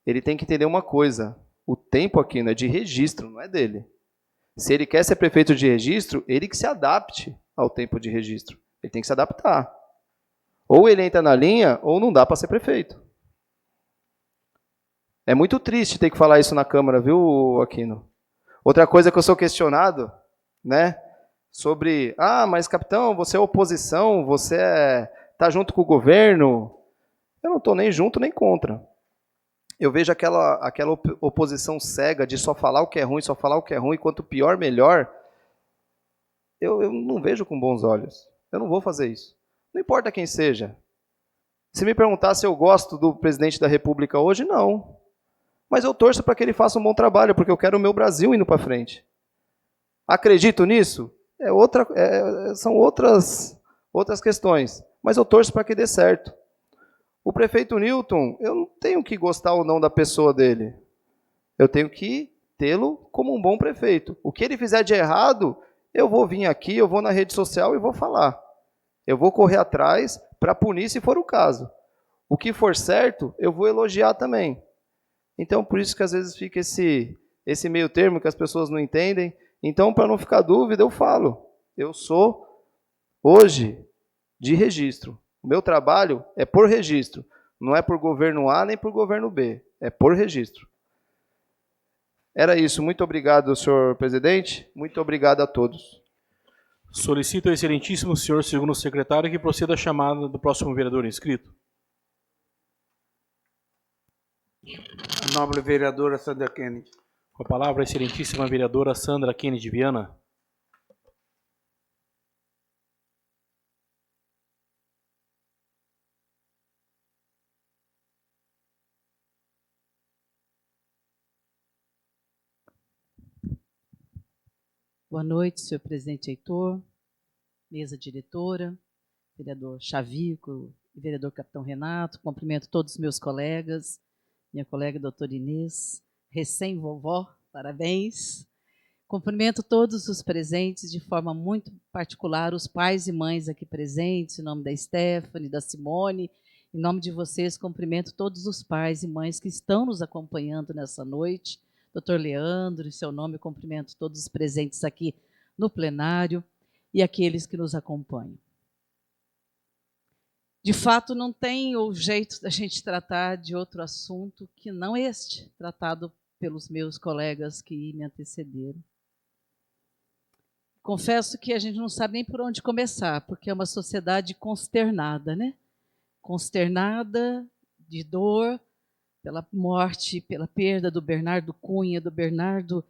Ele tem que entender uma coisa, o tempo aqui não é de registro, não é dele. Se ele quer ser prefeito de registro, ele que se adapte ao tempo de registro. Ele tem que se adaptar. Ou ele entra na linha, ou não dá para ser prefeito. É muito triste ter que falar isso na Câmara, viu, Aquino? Outra coisa que eu sou questionado, né? sobre, mas capitão, você é oposição, você tá junto com o governo. Eu não estou nem junto nem contra. Eu vejo aquela oposição cega de só falar o que é ruim, só falar o que é ruim, quanto pior, melhor. Eu não vejo com bons olhos. Eu não vou fazer isso. Não importa quem seja. Se me perguntar se eu gosto do presidente da República hoje, não. Mas eu torço para que ele faça um bom trabalho, porque eu quero o meu Brasil indo para frente. Acredito nisso? São outras questões. Mas eu torço para que dê certo. O prefeito Newton, eu não tenho que gostar ou não da pessoa dele. Eu tenho que tê-lo como um bom prefeito. O que ele fizer de errado, eu vou vir aqui, eu vou na rede social e vou falar. Eu vou correr atrás para punir se for o caso. O que for certo, eu vou elogiar também. Então, por isso que às vezes fica esse meio termo que as pessoas não entendem. Então, para não ficar dúvida, eu falo. Eu sou, hoje, de registro. O meu trabalho é por registro. Não é por governo A nem por governo B. É por registro. Era isso. Muito obrigado, senhor presidente. Muito obrigado a todos. Solicito ao excelentíssimo senhor segundo secretário que proceda a chamada do próximo vereador inscrito. A nobre vereadora Sandra Kennedy. Com a palavra, a excelentíssima vereadora Sandra Kennedy Viana. Boa noite, senhor presidente Heitor, mesa diretora, vereador Chavico e vereador capitão Renato. Cumprimento todos os meus colegas, minha colega doutora Inês, recém-vovó, parabéns. Cumprimento todos os presentes, de forma muito particular, os pais e mães aqui presentes, em nome da Stephanie, da Simone, em nome de vocês, cumprimento todos os pais e mães que estão nos acompanhando nessa noite. Doutor Leandro, em seu nome, cumprimento todos os presentes aqui no plenário e aqueles que nos acompanham. De fato, não tem o jeito da gente tratar de outro assunto que não este, tratado pelos meus colegas que me antecederam. Confesso que a gente não sabe nem por onde começar, porque é uma sociedade consternada, né? Consternada, de dor, pela morte, pela perda do Bernardo Cunha, do Bernardo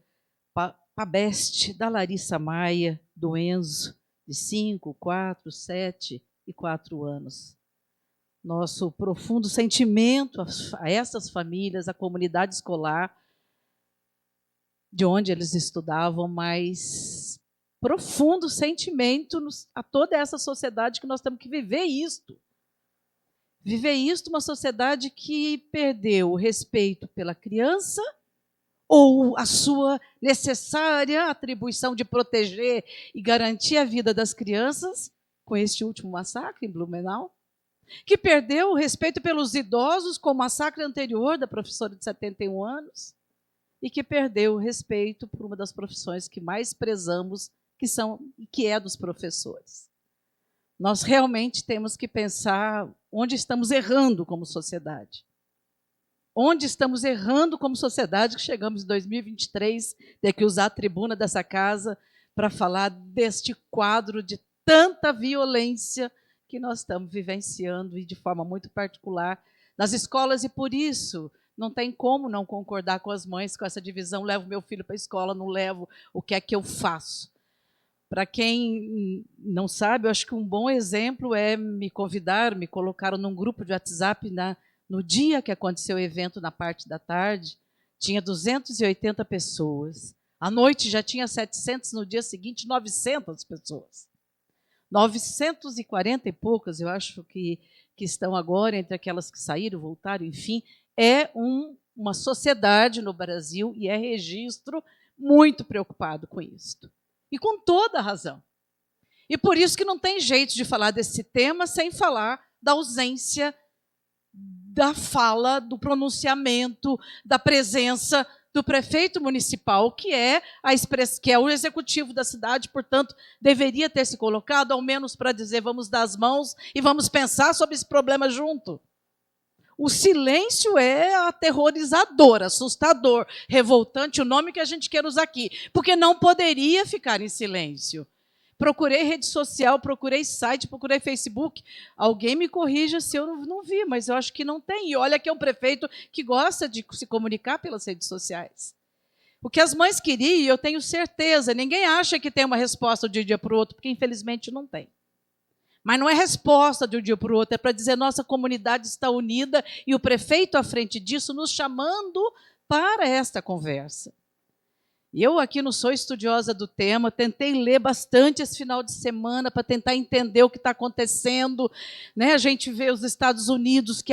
Pabeste, da Larissa Maia, do Enzo, de 5, 4, 7 e 4 anos. Nosso profundo sentimento a essas famílias, à comunidade escolar, de onde eles estudavam, mas profundo sentimento a toda essa sociedade que nós temos que viver isto. Viver isto, uma sociedade que perdeu o respeito pela criança ou a sua necessária atribuição de proteger e garantir a vida das crianças com este último massacre em Blumenau, que perdeu o respeito pelos idosos com o massacre anterior da professora de 71 anos e que perdeu o respeito por uma das profissões que mais prezamos, que é dos professores. Nós realmente temos que pensar onde estamos errando como sociedade. Onde estamos errando como sociedade, que chegamos em 2023, ter que usar a tribuna dessa casa para falar deste quadro de tanta violência que nós estamos vivenciando, e de forma muito particular, nas escolas, e por isso não tem como não concordar com as mães com essa divisão, levo meu filho para a escola, não levo, o que é que eu faço? Para quem não sabe, eu acho que um bom exemplo é me colocaram num grupo de WhatsApp no dia que aconteceu o evento, na parte da tarde, tinha 280 pessoas. À noite já tinha 700, no dia seguinte 900 pessoas. 940 e poucas, eu acho que estão agora, entre aquelas que saíram, voltaram, enfim, é uma sociedade no Brasil, e é registro, muito preocupado com isso. E com toda a razão. E por isso que não tem jeito de falar desse tema sem falar da ausência da fala, do pronunciamento, da presença do prefeito municipal, que é o executivo da cidade, portanto, deveria ter se colocado, ao menos para dizer, vamos dar as mãos e vamos pensar sobre esse problema junto. O silêncio é aterrorizador, assustador, revoltante, o nome que a gente quer usar aqui, porque não poderia ficar em silêncio. procurei rede social, procurei site, procurei Facebook. Alguém me corrija se eu não vi, mas eu acho que não tem. E olha que é um prefeito que gosta de se comunicar pelas redes sociais. O que as mães queriam, eu tenho certeza, ninguém acha que tem uma resposta de um dia para o outro, porque infelizmente não tem. Mas não é resposta de um dia para o outro, é para dizer nossa comunidade está unida e o prefeito à frente disso nos chamando para esta conversa. Eu aqui não sou estudiosa do tema, tentei ler bastante esse final de semana para tentar entender o que está acontecendo. Né? A gente vê os Estados Unidos, que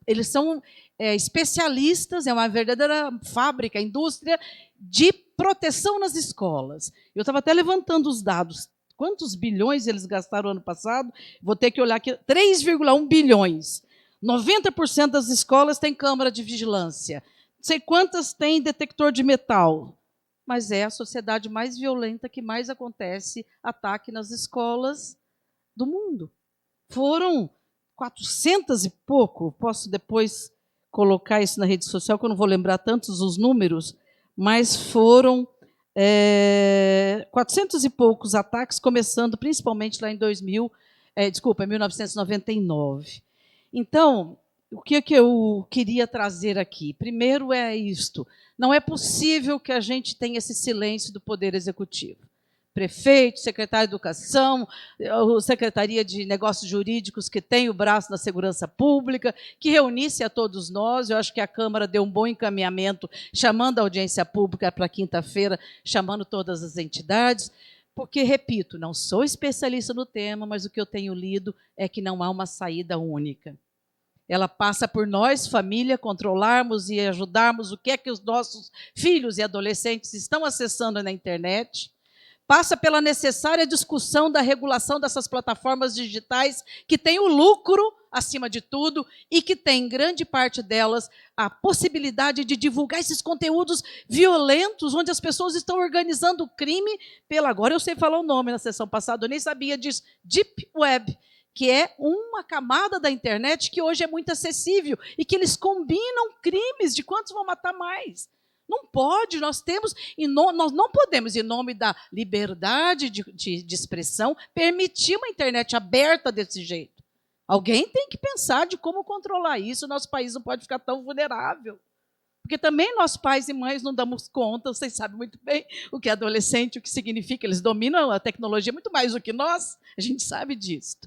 eles são especialistas, é uma verdadeira fábrica, indústria de proteção nas escolas. Eu estava até levantando os dados. Quantos bilhões eles gastaram ano passado? Vou ter que olhar aqui. 3,1 bilhões. 90% das escolas têm câmara de vigilância. Não sei quantas têm detector de metal. Mas é a sociedade mais violenta que mais acontece ataque nas escolas do mundo. Foram 400 e pouco, posso depois colocar isso na rede social, que eu não vou lembrar tantos os números, mas foram 400 e poucos ataques, começando principalmente lá em 1999. Então, o que eu queria trazer aqui? Primeiro é isto. Não é possível que a gente tenha esse silêncio do Poder Executivo. Prefeito, secretário de Educação, Secretaria de Negócios Jurídicos, que tem o braço da Segurança Pública, que reunisse a todos nós. Eu acho que a Câmara deu um bom encaminhamento, chamando a audiência pública para quinta-feira, chamando todas as entidades, porque, repito, não sou especialista no tema, mas o que eu tenho lido é que não há uma saída única. Ela passa por nós, família, controlarmos e ajudarmos o que é que os nossos filhos e adolescentes estão acessando na internet. Passa pela necessária discussão da regulação dessas plataformas digitais que têm o lucro acima de tudo e que tem, grande parte delas, a possibilidade de divulgar esses conteúdos violentos, onde as pessoas estão organizando o crime pela... Agora eu sei falar o nome na sessão passada, eu nem sabia disso. Deep Web, que é uma camada da internet que hoje é muito acessível e que eles combinam crimes de quantos vão matar mais. Não pode, nós não podemos, em nome da liberdade de expressão, permitir uma internet aberta desse jeito. Alguém tem que pensar de como controlar isso, nosso país não pode ficar tão vulnerável. Porque também nós, pais e mães, não damos conta, vocês sabem muito bem o que é adolescente, o que significa, eles dominam a tecnologia muito mais do que nós, a gente sabe disso.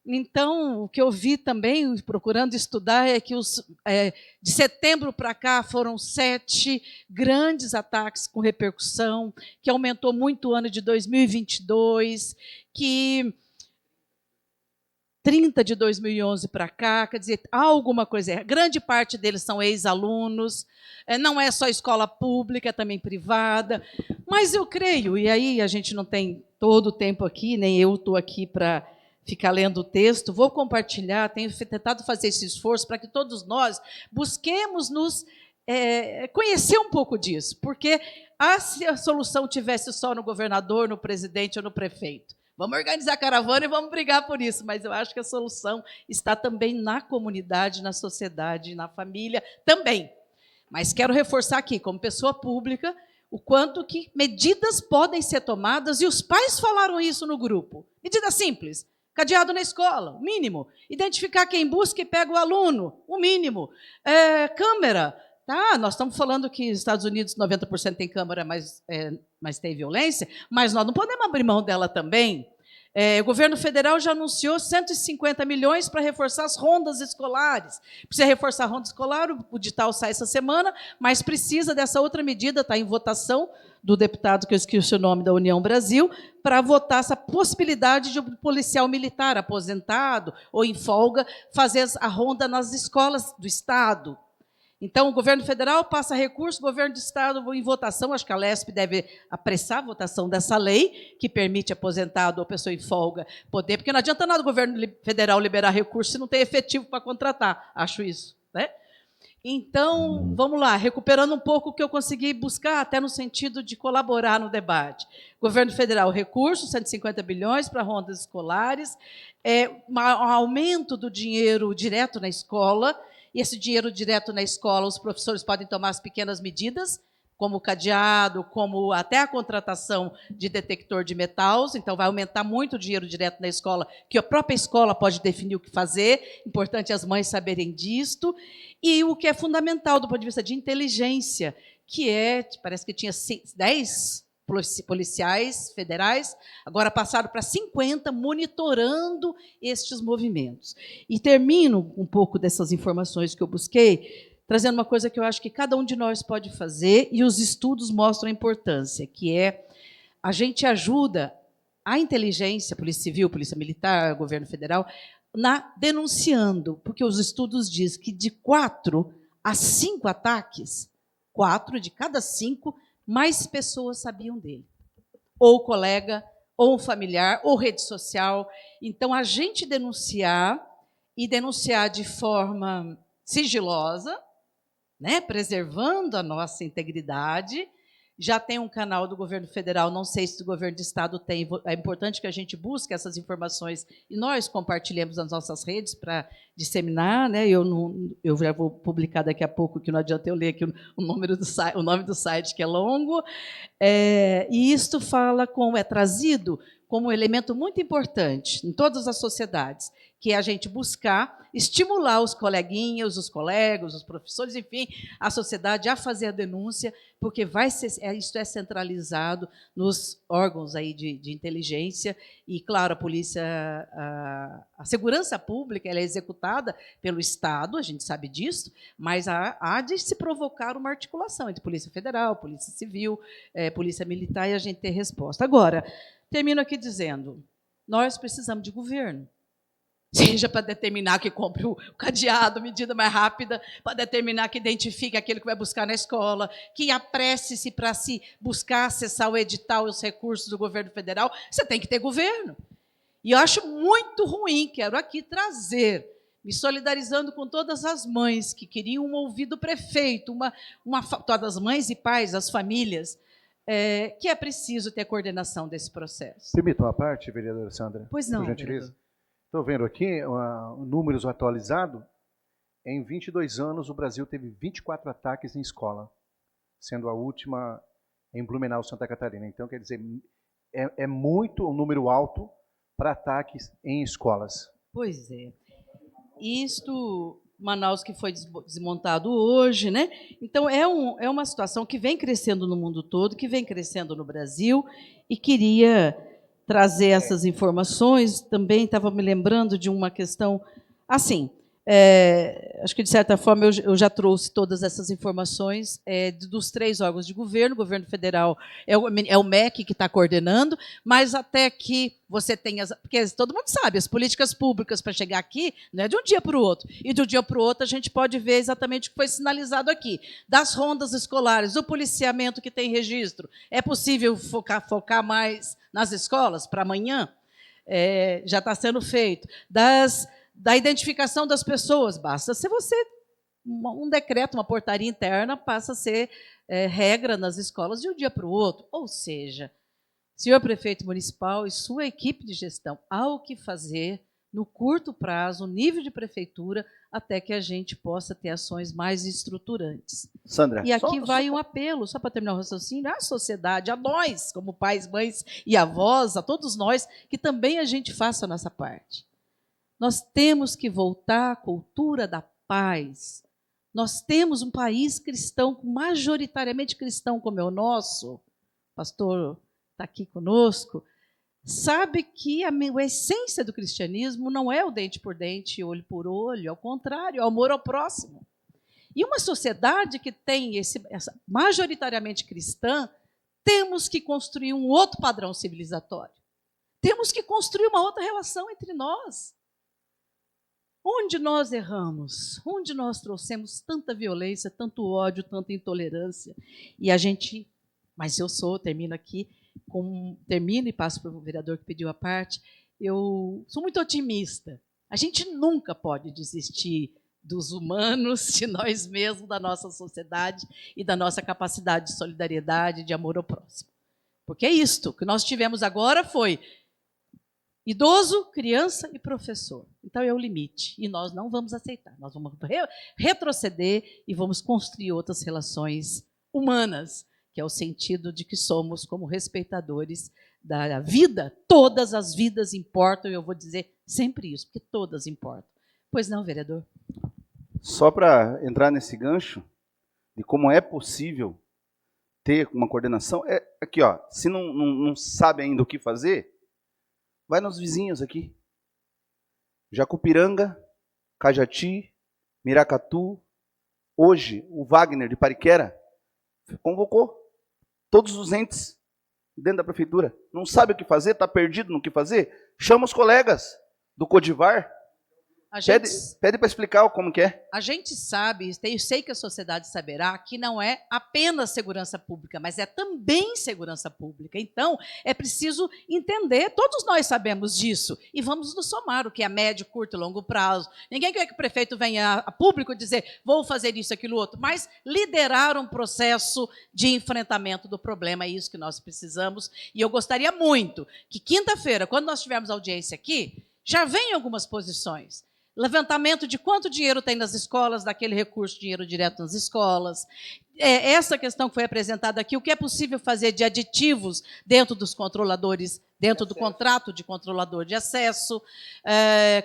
Então, o que eu vi também, procurando estudar, é que de setembro para cá foram 7 grandes ataques com repercussão, que aumentou muito o ano de 2022, que 30 de 2011 para cá, quer dizer, há alguma coisa. Grande parte deles são ex-alunos, não é só escola pública, é também privada. Mas eu creio, e aí a gente não tem todo o tempo aqui, nem eu estou aqui para ficar lendo o texto, vou compartilhar, tenho tentado fazer esse esforço para que todos nós busquemos nos conhecer um pouco disso, porque se a solução tivesse só no governador, no presidente ou no prefeito, vamos organizar a caravana e vamos brigar por isso, mas eu acho que a solução está também na comunidade, na sociedade, na família também. Mas quero reforçar aqui, como pessoa pública, o quanto que medidas podem ser tomadas, e os pais falaram isso no grupo. Medida simples. Cadeado na escola, o mínimo. Identificar quem busca e pega o aluno, o mínimo. Câmera. Tá, nós estamos falando que nos Estados Unidos 90% tem câmera, mas tem violência, mas nós não podemos abrir mão dela também. O governo federal já anunciou 150 milhões para reforçar as rondas escolares. Precisa reforçar a ronda escolar, o edital sai essa semana, mas precisa dessa outra medida, está em votação, do deputado, que eu esqueci o nome, da União Brasil, para votar essa possibilidade de um policial militar aposentado ou em folga fazer a ronda nas escolas do Estado. Então, o governo federal passa recurso, o governo do Estado em votação, acho que a LESP deve apressar a votação dessa lei, que permite aposentado ou pessoa em folga poder, porque não adianta nada o governo federal liberar recurso se não tem efetivo para contratar, acho isso, né? Então, vamos lá, recuperando um pouco o que eu consegui buscar, até no sentido de colaborar no debate. Governo federal, recursos, 150 bilhões para rondas escolares, um aumento do dinheiro direto na escola, e esse dinheiro direto na escola, os professores podem tomar as pequenas medidas, como cadeado, como até a contratação de detector de metais. Então, vai aumentar muito o dinheiro direto na escola, que a própria escola pode definir o que fazer. Importante as mães saberem disto. E o que é fundamental do ponto de vista de inteligência, que parece que tinha 10 policiais federais, agora passaram para 50, monitorando estes movimentos. E termino um pouco dessas informações que eu busquei, trazendo uma coisa que eu acho que cada um de nós pode fazer, e os estudos mostram a importância, que é a gente ajuda a inteligência, Polícia Civil, Polícia Militar, Governo Federal, denunciando, porque os estudos dizem que de 4 a 5 ataques, 4 de cada 5, mais pessoas sabiam dele. Ou colega, ou um familiar, ou rede social. Então, a gente denunciar, e denunciar de forma sigilosa, né, preservando a nossa integridade. Já tem um canal do governo federal, não sei se do governo do estado tem, é importante que a gente busque essas informações e nós compartilhemos nas nossas redes para disseminar, né? Eu já vou publicar daqui a pouco, que não adianta eu ler aqui o nome do site, que é longo, e isto é trazido como um elemento muito importante em todas as sociedades, que é a gente buscar estimular os coleguinhas, os colegas, os professores, enfim, a sociedade a fazer a denúncia, porque isso é centralizado nos órgãos aí de inteligência e, claro, a polícia, a segurança pública, ela é executada pelo Estado, a gente sabe disso, mas há de se provocar uma articulação entre Polícia Federal, Polícia Civil, Polícia Militar, e a gente ter resposta. Agora, termino aqui dizendo, nós precisamos de governo, seja para determinar que compre o cadeado, medida mais rápida, para determinar que identifique aquele que vai buscar na escola, que apresse-se para se buscar acessar o edital e os recursos do governo federal, você tem que ter governo. E eu acho muito ruim, quero aqui trazer, me solidarizando com todas as mães que queriam ouvir do prefeito, todas as mães e pais, as famílias, que é preciso ter coordenação desse processo. Permita uma parte, vereadora Sandra? Pois não, por gentileza. vereador. Estou vendo aqui números atualizados. Em 22 anos, o Brasil teve 24 ataques em escola, sendo a última em Blumenau, Santa Catarina. Então, quer dizer, é muito um número alto para ataques em escolas. Pois é. Isto, Manaus, que foi desmontado hoje, né? Então, é uma situação que vem crescendo no mundo todo, que vem crescendo no Brasil, e queria trazer essas informações. Também estava me lembrando de uma questão, assim, acho que, de certa forma, eu já trouxe todas essas informações dos 3 órgãos de governo. O governo federal é o MEC que está coordenando, mas até que você tenha... Porque todo mundo sabe, as políticas públicas para chegar aqui não é de um dia para o outro. E de um dia para o outro a gente pode ver exatamente o que foi sinalizado aqui. Das rondas escolares, do policiamento que tem registro. É possível focar mais nas escolas para amanhã? Já está sendo feito. Da identificação das pessoas, basta ser um decreto, uma portaria interna, passa a ser regra nas escolas de um dia para o outro. Ou seja, senhor prefeito municipal e sua equipe de gestão, há o que fazer no curto prazo, nível de prefeitura, até que a gente possa ter ações mais estruturantes. Sandra, E aqui vai um apelo, só para terminar o raciocínio, à sociedade, a nós, como pais, mães e avós, a todos nós, que também a gente faça a nossa parte. Nós temos que voltar à cultura da paz. Nós temos um país cristão, majoritariamente cristão como é o nosso. O pastor está aqui conosco. Sabe que a essência do cristianismo não é o dente por dente, olho por olho, ao contrário, é o amor ao próximo. E uma sociedade que tem essa majoritariamente cristã, temos que construir um outro padrão civilizatório. Temos que construir uma outra relação entre nós. Onde nós erramos? Onde nós trouxemos tanta violência, tanto ódio, tanta intolerância? E a gente... Mas termino aqui, termino e passo para o vereador que pediu a parte. Eu sou muito otimista. A gente nunca pode desistir dos humanos, de nós mesmos, da nossa sociedade e da nossa capacidade de solidariedade, de amor ao próximo. Porque é isto que nós tivemos agora foi idoso, criança e professor. Então, é o limite. E nós não vamos aceitar. Nós vamos retroceder e vamos construir outras relações humanas, que é o sentido de que somos como respeitadores da vida. Todas as vidas importam, e eu vou dizer sempre isso, porque todas importam. Pois não, vereador? Só para entrar nesse gancho de como é possível ter uma coordenação, aqui, ó, se não sabe ainda o que fazer, vai nos vizinhos aqui. Jacupiranga, Cajati, Miracatu. Hoje, o Wagner de Pariquera convocou todos os entes dentro da prefeitura. Não sabe o que fazer, está perdido no que fazer? Chama os colegas do Codivar. Pede para explicar como que é. A gente sabe, eu sei que a sociedade saberá, que não é apenas segurança pública, mas é também segurança pública. Então, é preciso entender, todos nós sabemos disso, e vamos nos somar o que é médio, curto e longo prazo. Ninguém quer que o prefeito venha a público dizer, vou fazer isso, aquilo, outro, mas liderar um processo de enfrentamento do problema, é isso que nós precisamos. E eu gostaria muito que quinta-feira, quando nós tivermos audiência aqui, já venham algumas posições. Levantamento de quanto dinheiro tem nas escolas, daquele recurso, dinheiro direto nas escolas. Essa questão que foi apresentada aqui, o que é possível fazer de aditivos dentro dos controladores, dentro do contrato de controlador de acesso.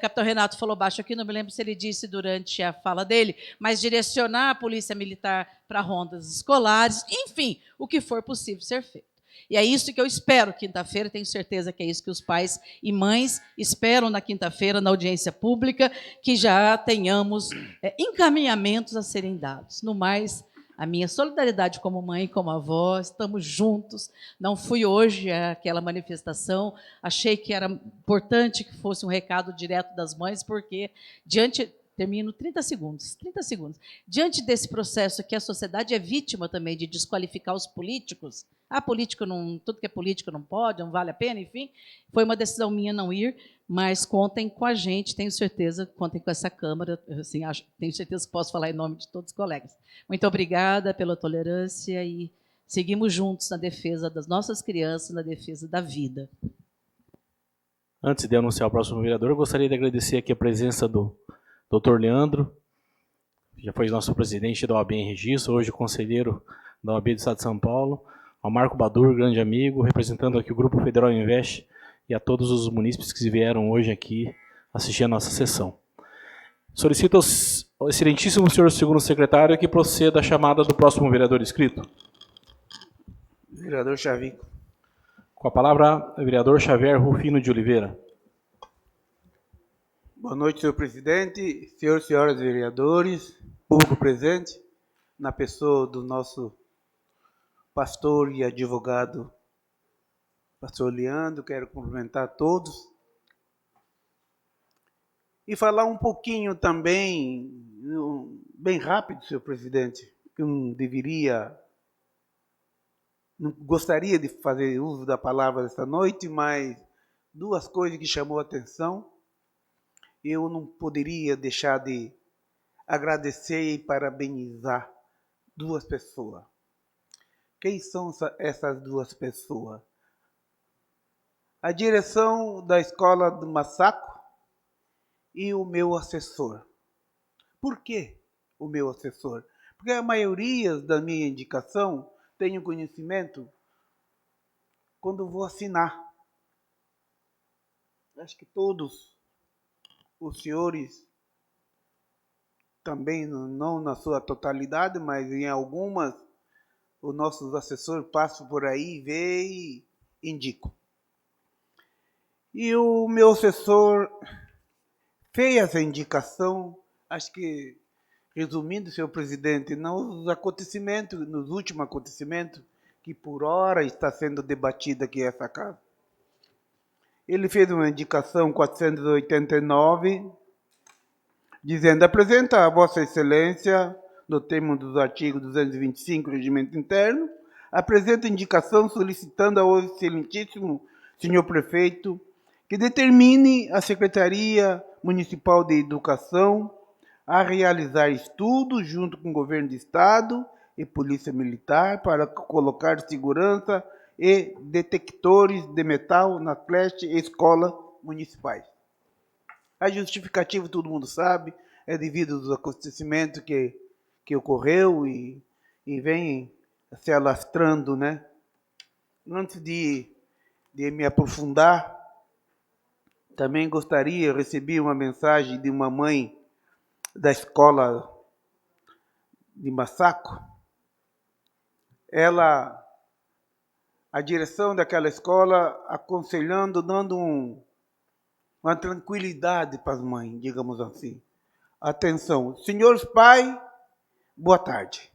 Capitão Renato falou baixo aqui, não me lembro se ele disse durante a fala dele, mas direcionar a Polícia Militar para rondas escolares, enfim, o que for possível ser feito. E é isso que eu espero quinta-feira, tenho certeza que é isso que os pais e mães esperam na quinta-feira, na audiência pública, que já tenhamos encaminhamentos a serem dados. No mais, a minha solidariedade como mãe e como avó, estamos juntos. Não fui hoje àquela manifestação, achei que era importante que fosse um recado direto das mães, porque termino 30 segundos. Diante desse processo que a sociedade é vítima também de desqualificar os políticos, tudo que é político não pode, não vale a pena, enfim, foi uma decisão minha não ir, mas contem com a gente, tenho certeza, contem com essa Câmara, assim, tenho certeza que posso falar em nome de todos os colegas. Muito obrigada pela tolerância e seguimos juntos na defesa das nossas crianças, na defesa da vida. Antes de anunciar o próximo vereador, eu gostaria de agradecer aqui a presença do Dr. Leandro, que já foi nosso presidente da OAB em registro, hoje conselheiro da OAB do Estado de São Paulo, ao Marco Badur, grande amigo, representando aqui o Grupo Federal Invest, e a todos os munícipes que vieram hoje aqui assistir a nossa sessão. Solicito ao excelentíssimo senhor segundo secretário que proceda a chamada do próximo vereador inscrito. Vereador Chavico. Com a palavra, o vereador Xavier Rufino de Oliveira. Boa noite, senhor presidente, senhores e senhoras vereadores, público presente, na pessoa do nosso pastor e advogado, pastor Leandro, quero cumprimentar todos. E falar um pouquinho também, bem rápido, senhor presidente, que eu não gostaria de fazer uso da palavra esta noite, mas duas coisas que chamou a atenção. Eu não poderia deixar de agradecer e parabenizar duas pessoas. Quem são essas duas pessoas? A direção da escola do Massaco e o meu assessor. Por que o meu assessor? Porque a maioria da minha indicação tem conhecimento quando vou assinar. Acho que todos os senhores, também não na sua totalidade, mas em algumas, os nossos assessores passam por aí, vê e indicam. E o meu assessor fez essa indicação, acho que, resumindo, senhor presidente, nos últimos acontecimentos, que por hora está sendo debatida aqui essa casa. Ele fez uma indicação 489, dizendo, apresenta a Vossa Excelência, no termo dos artigos 225 do Regimento Interno, apresenta indicação solicitando ao excelentíssimo senhor prefeito que determine a Secretaria Municipal de Educação a realizar estudos junto com o Governo do Estado e Polícia Militar para colocar segurança e detectores de metal na creche e escola municipais. A justificativa, todo mundo sabe, é devido aos acontecimentos que ocorreu e vem se alastrando, né? Antes de me aprofundar, também gostaria, eu recebi uma mensagem de uma mãe da escola de Massaco. A direção daquela escola aconselhando, dando uma tranquilidade para as mães, digamos assim. Atenção, senhores pais, boa tarde.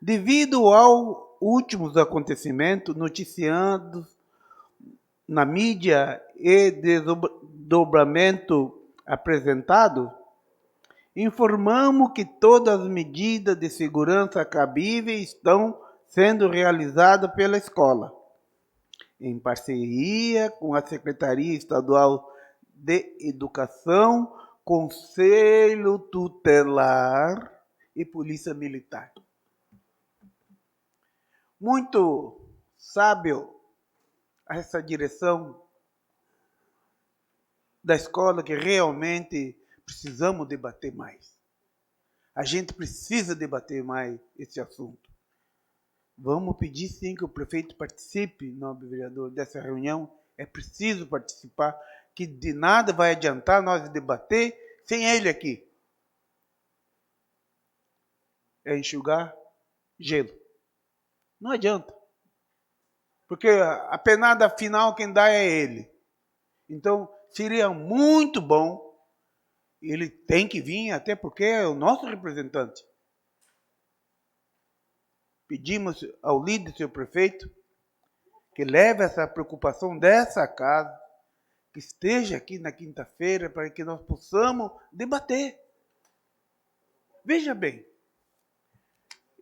Devido aos últimos acontecimentos noticiados na mídia e desdobramento apresentado, informamos que todas as medidas de segurança cabíveis estão sendo realizadas pela escola, em parceria com a Secretaria Estadual de Educação, Conselho Tutelar e Polícia Militar. Muito sábio essa direção da escola, que realmente precisamos debater mais. A gente precisa debater mais esse assunto. Vamos pedir sim que o prefeito participe, nobre vereador, dessa reunião. É preciso participar, que de nada vai adiantar nós debater sem ele aqui. É enxugar gelo. Não adianta. Porque a penada final quem dá é ele. Então, seria muito bom, ele tem que vir, até porque é o nosso representante. Pedimos ao líder, seu prefeito, que leve essa preocupação dessa casa, que esteja aqui na quinta-feira, para que nós possamos debater. Veja bem,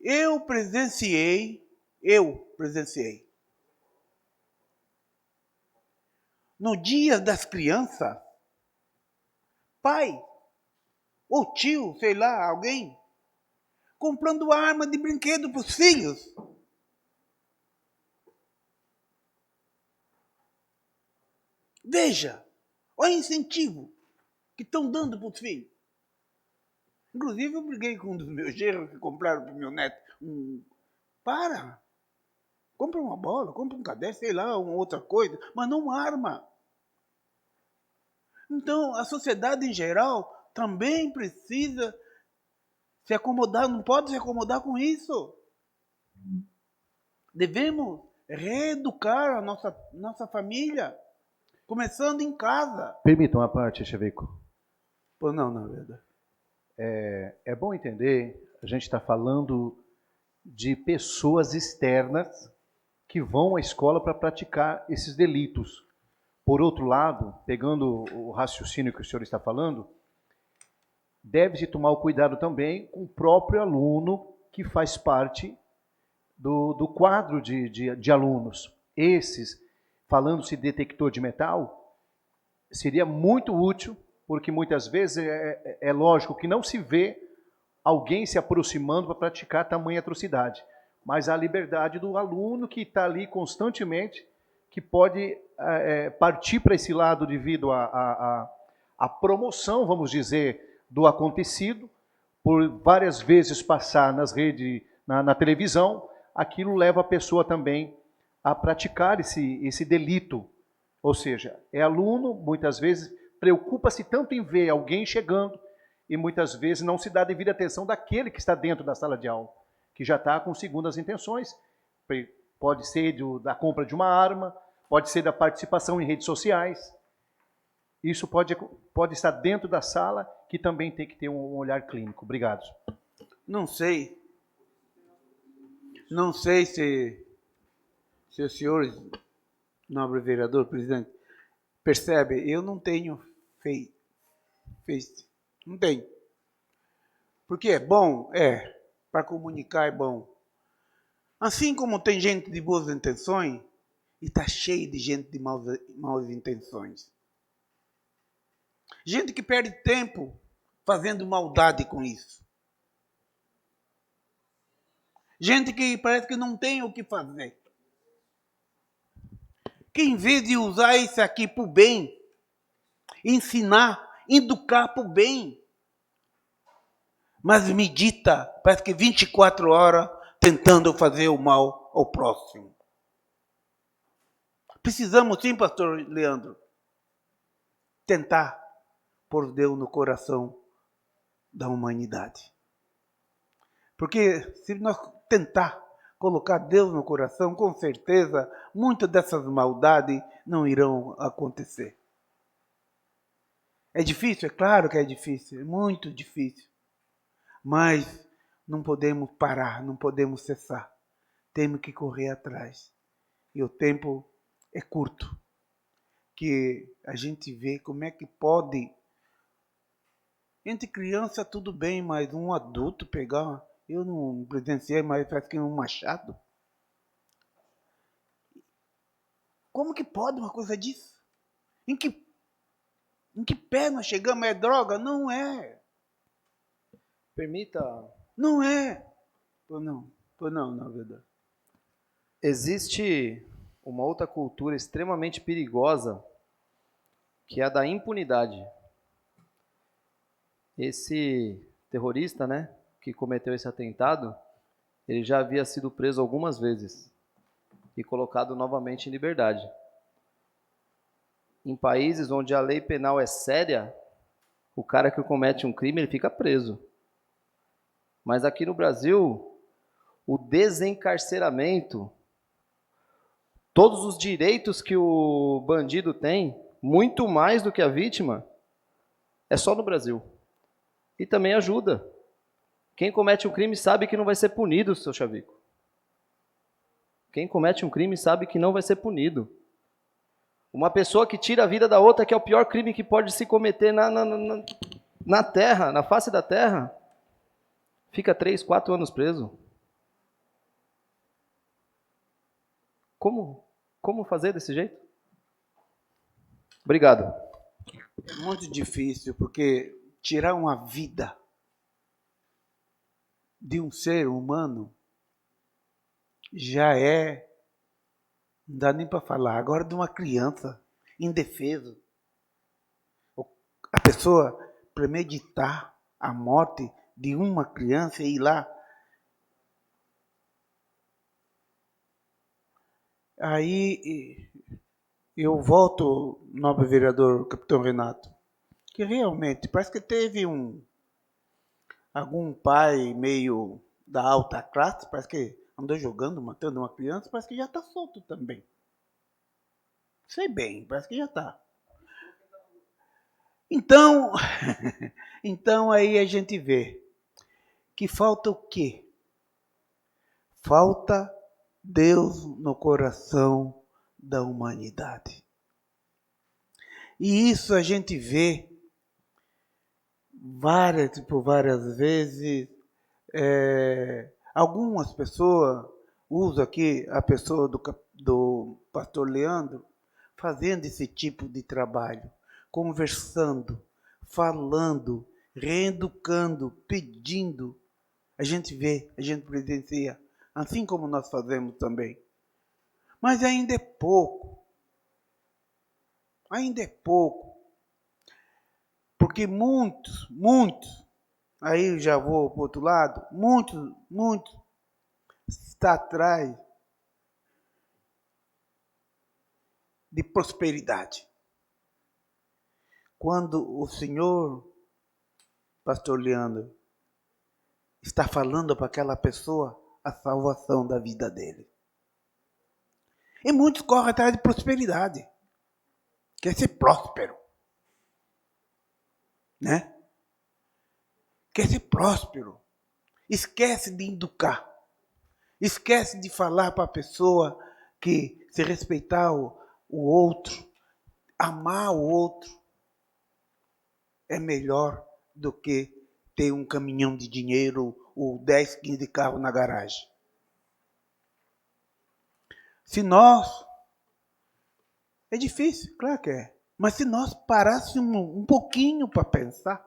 eu presenciei, no dia das crianças, pai ou tio, sei lá, alguém, comprando arma de brinquedo para os filhos. Veja, olha o incentivo que estão dando para os filhos. Inclusive, eu briguei com um dos meus genros que compraram para o meu neto. Compra uma bola, compra um caderno, sei lá, uma outra coisa, mas não uma arma. Então, a sociedade em geral também precisa se acomodar, não pode se acomodar com isso. Devemos reeducar a nossa família, começando em casa. Permita uma parte, Cheveco. Pois não, na verdade. É bom entender, a gente está falando de pessoas externas que vão à escola para praticar esses delitos. Por outro lado, pegando o raciocínio que o senhor está falando, deve-se tomar o cuidado também com o próprio aluno que faz parte do quadro de alunos. Esses, falando-se detector de metal, seria muito útil, porque muitas vezes é lógico que não se vê alguém se aproximando para praticar tamanha atrocidade, mas a liberdade do aluno que está ali constantemente, que pode partir para esse lado devido à promoção, vamos dizer, do acontecido, por várias vezes passar nas redes, na televisão, aquilo leva a pessoa também a praticar esse delito. Ou seja, é aluno, muitas vezes, preocupa-se tanto em ver alguém chegando e muitas vezes não se dá a devida atenção daquele que está dentro da sala de aula, que já está com segundas intenções. Pode ser da compra de uma arma, pode ser da participação em redes sociais. Isso pode estar dentro da sala, que também tem que ter um olhar clínico. Obrigado. Não sei se os senhores, nobre vereador, presidente, percebe, eu não tenho Face. Não tenho. Porque é bom? Para comunicar é bom. Assim como tem gente de boas intenções, e está cheio de gente de maus intenções. Gente que perde tempo fazendo maldade com isso. Gente que parece que não tem o que fazer. Que em vez de usar isso aqui para o bem, ensinar, educar para o bem, mas medita, parece que 24 horas tentando fazer o mal ao próximo. Precisamos sim, pastor Leandro, tentar pôr Deus no coração da humanidade. Porque se nós tentar colocar Deus no coração, com certeza, muitas dessas maldades não irão acontecer. É difícil? É claro que é difícil, é muito difícil. Mas não podemos parar, não podemos cessar. Temos que correr atrás. E o tempo é curto. Que a gente vê como é que pode. Entre criança tudo bem, mas um adulto pegar. Eu não presenciei, mas parece que é um machado. Como que pode uma coisa disso? Em que pé nós chegamos? É droga? Não é. Permita. Não é. Pois não, na verdade. Existe uma outra cultura extremamente perigosa, que é a da impunidade. Esse terrorista, né, que cometeu esse atentado, ele já havia sido preso algumas vezes e colocado novamente em liberdade. Em países onde a lei penal é séria, o cara que comete um crime, ele fica preso. Mas aqui no Brasil, o desencarceramento, todos os direitos que o bandido tem, muito mais do que a vítima, é só no Brasil. E também ajuda. Quem comete um crime sabe que não vai ser punido, seu Chavico. Quem comete um crime sabe que não vai ser punido. Uma pessoa que tira a vida da outra, que é o pior crime que pode se cometer na terra, na face da terra, fica 3, 4 anos preso. Como fazer desse jeito? Obrigado. É muito difícil, porque tirar uma vida de um ser humano já é, não dá nem para falar, agora de uma criança indefesa. A pessoa premeditar a morte de uma criança e ir lá. Aí eu volto, nobre vereador Capitão Renato, que realmente parece que teve algum pai meio da alta classe, parece que andou jogando, matando uma criança, parece que já está solto também. Sei bem, parece que já está. Então, então aí a gente vê que falta o quê? Falta Deus no coração da humanidade. E isso a gente vê várias vezes. Algumas pessoas, uso aqui a pessoa do pastor Leandro, fazendo esse tipo de trabalho, conversando, falando, reeducando, pedindo. A gente vê, a gente presencia, assim como nós fazemos também. Mas ainda é pouco. Ainda é pouco. Porque muitos, aí eu já vou para o outro lado, muitos está atrás de prosperidade. Quando o senhor, pastor Leandro, está falando para aquela pessoa a salvação da vida dele. E muitos correm atrás de prosperidade. Quer ser próspero. Né? Quer ser próspero. Esquece de educar. Esquece de falar para a pessoa que se respeitar o outro, amar o outro, é melhor do que ter um caminhão de dinheiro ou 10, 15 carros na garagem. Se nós... É difícil, claro que é. Mas se nós parássemos um pouquinho para pensar,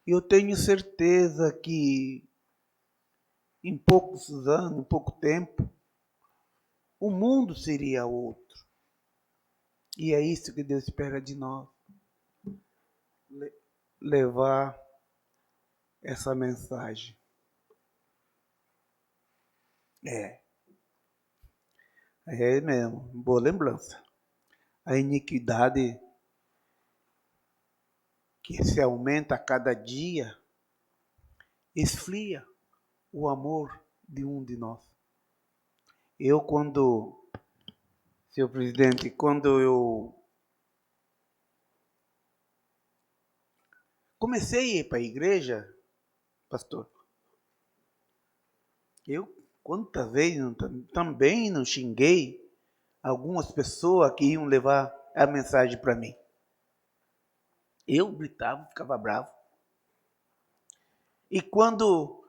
eu tenho certeza que em poucos anos, em pouco tempo, o mundo seria outro. E é isso que Deus espera de nós. Levar essa mensagem. É mesmo, boa lembrança. A iniquidade que se aumenta a cada dia esfria o amor de um de nós. Senhor presidente, quando eu comecei a ir para a igreja, pastor, quantas vezes também não xinguei algumas pessoas que iam levar a mensagem para mim. Eu gritava, ficava bravo. E quando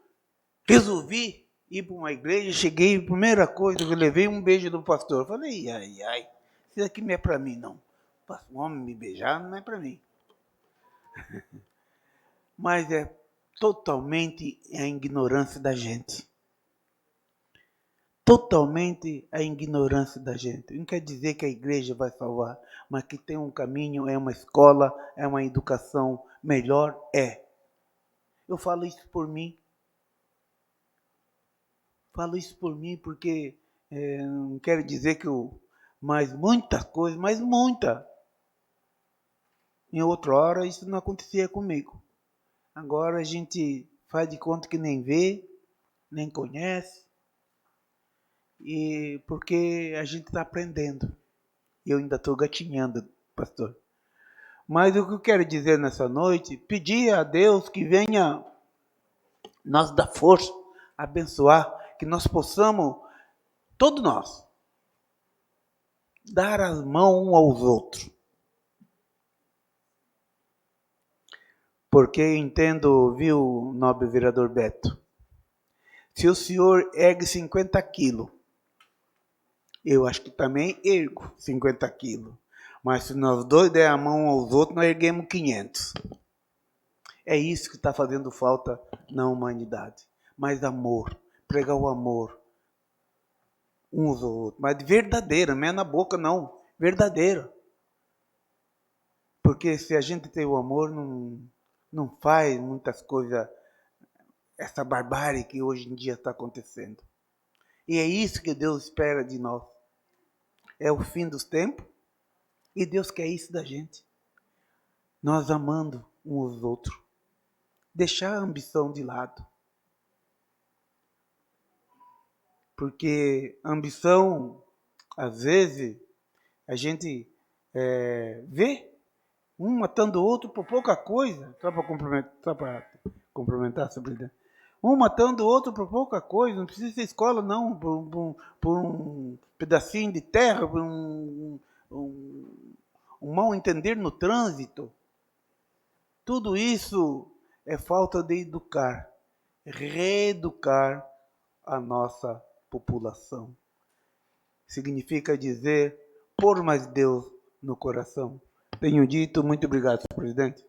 resolvi ir para uma igreja, cheguei, a primeira coisa, eu levei um beijo do pastor. Falei, ai, isso aqui não é para mim, não. Um homem me beijar não é para mim. Mas é totalmente a ignorância da gente. Totalmente a ignorância da gente. Não quer dizer que a igreja vai salvar, mas que tem um caminho, é uma escola, é uma educação melhor, é. Eu falo isso por mim. Falo isso por mim porque não quero dizer que mas muitas coisas, mas muita. Em outra hora isso não acontecia comigo. Agora a gente faz de conta que nem vê, nem conhece. E porque a gente está aprendendo. Eu ainda estou gatinhando, pastor. Mas o que eu quero dizer nessa noite, pedir a Deus que venha nos dar força, abençoar, que nós possamos, todos nós, dar as mãos uns aos outros. Porque eu entendo, viu, nobre vereador Beto, se o senhor ergue 50 quilos, eu acho que também ergo 50 quilos. Mas se nós dois der a mão aos outros, nós erguemos 500. É isso que está fazendo falta na humanidade. Mais amor, pregar o amor uns aos outros. Mas verdadeira, não é na boca não, verdadeira. Porque se a gente tem o amor, não faz muitas coisas, essa barbárie que hoje em dia está acontecendo. E é isso que Deus espera de nós. É o fim dos tempos. E Deus quer isso da gente. Nós amando uns aos outros. Deixar a ambição de lado. Porque a ambição, às vezes, a gente vê um matando o outro por pouca coisa. Só para complementar sobre isso. Um matando o outro por pouca coisa, não precisa ser escola, não, por um pedacinho de terra, por um mal entender no trânsito. Tudo isso é falta de educar, reeducar a nossa população. Significa dizer, pôr mais Deus no coração. Tenho dito, muito obrigado, senhor presidente.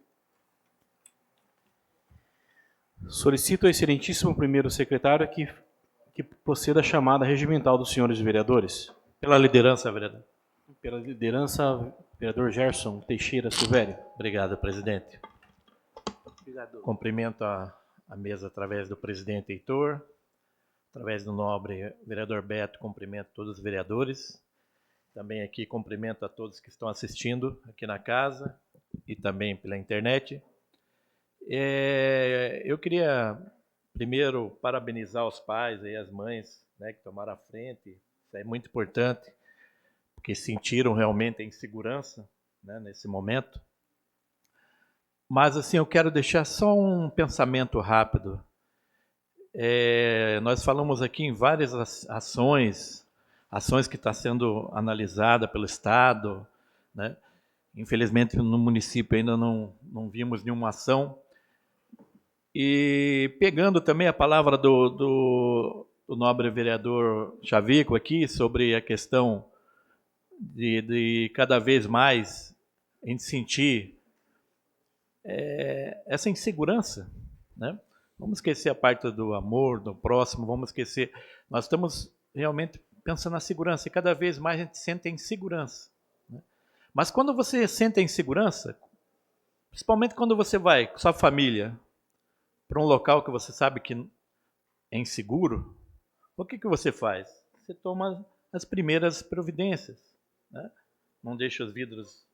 Solicito ao excelentíssimo primeiro secretário que proceda a chamada regimental dos senhores vereadores. Pela liderança, vereador. Pela liderança, vereador Gerson Teixeira Silvério. Obrigado, presidente. Obrigado. Cumprimento a mesa através do presidente Heitor, através do nobre vereador Beto, cumprimento todos os vereadores. Também aqui cumprimento a todos que estão assistindo aqui na casa e também pela internet. Eu queria primeiro parabenizar os pais e as mães, né, que tomaram a frente. Isso é muito importante, porque sentiram realmente a insegurança, né, nesse momento. Mas assim, eu quero deixar só um pensamento rápido. Nós falamos aqui em várias ações que estão sendo analisadas pelo Estado, né? Infelizmente no município ainda não vimos nenhuma ação. E pegando também a palavra do nobre vereador Chavico aqui sobre a questão de cada vez mais a gente sentir essa insegurança, né? Vamos esquecer a parte do amor, do próximo, vamos esquecer. Nós estamos realmente pensando na segurança e cada vez mais a gente sente a insegurança, né? Mas quando você sente a insegurança, principalmente quando você vai com sua família para um local que você sabe que é inseguro, o que você faz? Você toma as primeiras providências, né? Não deixa os vidros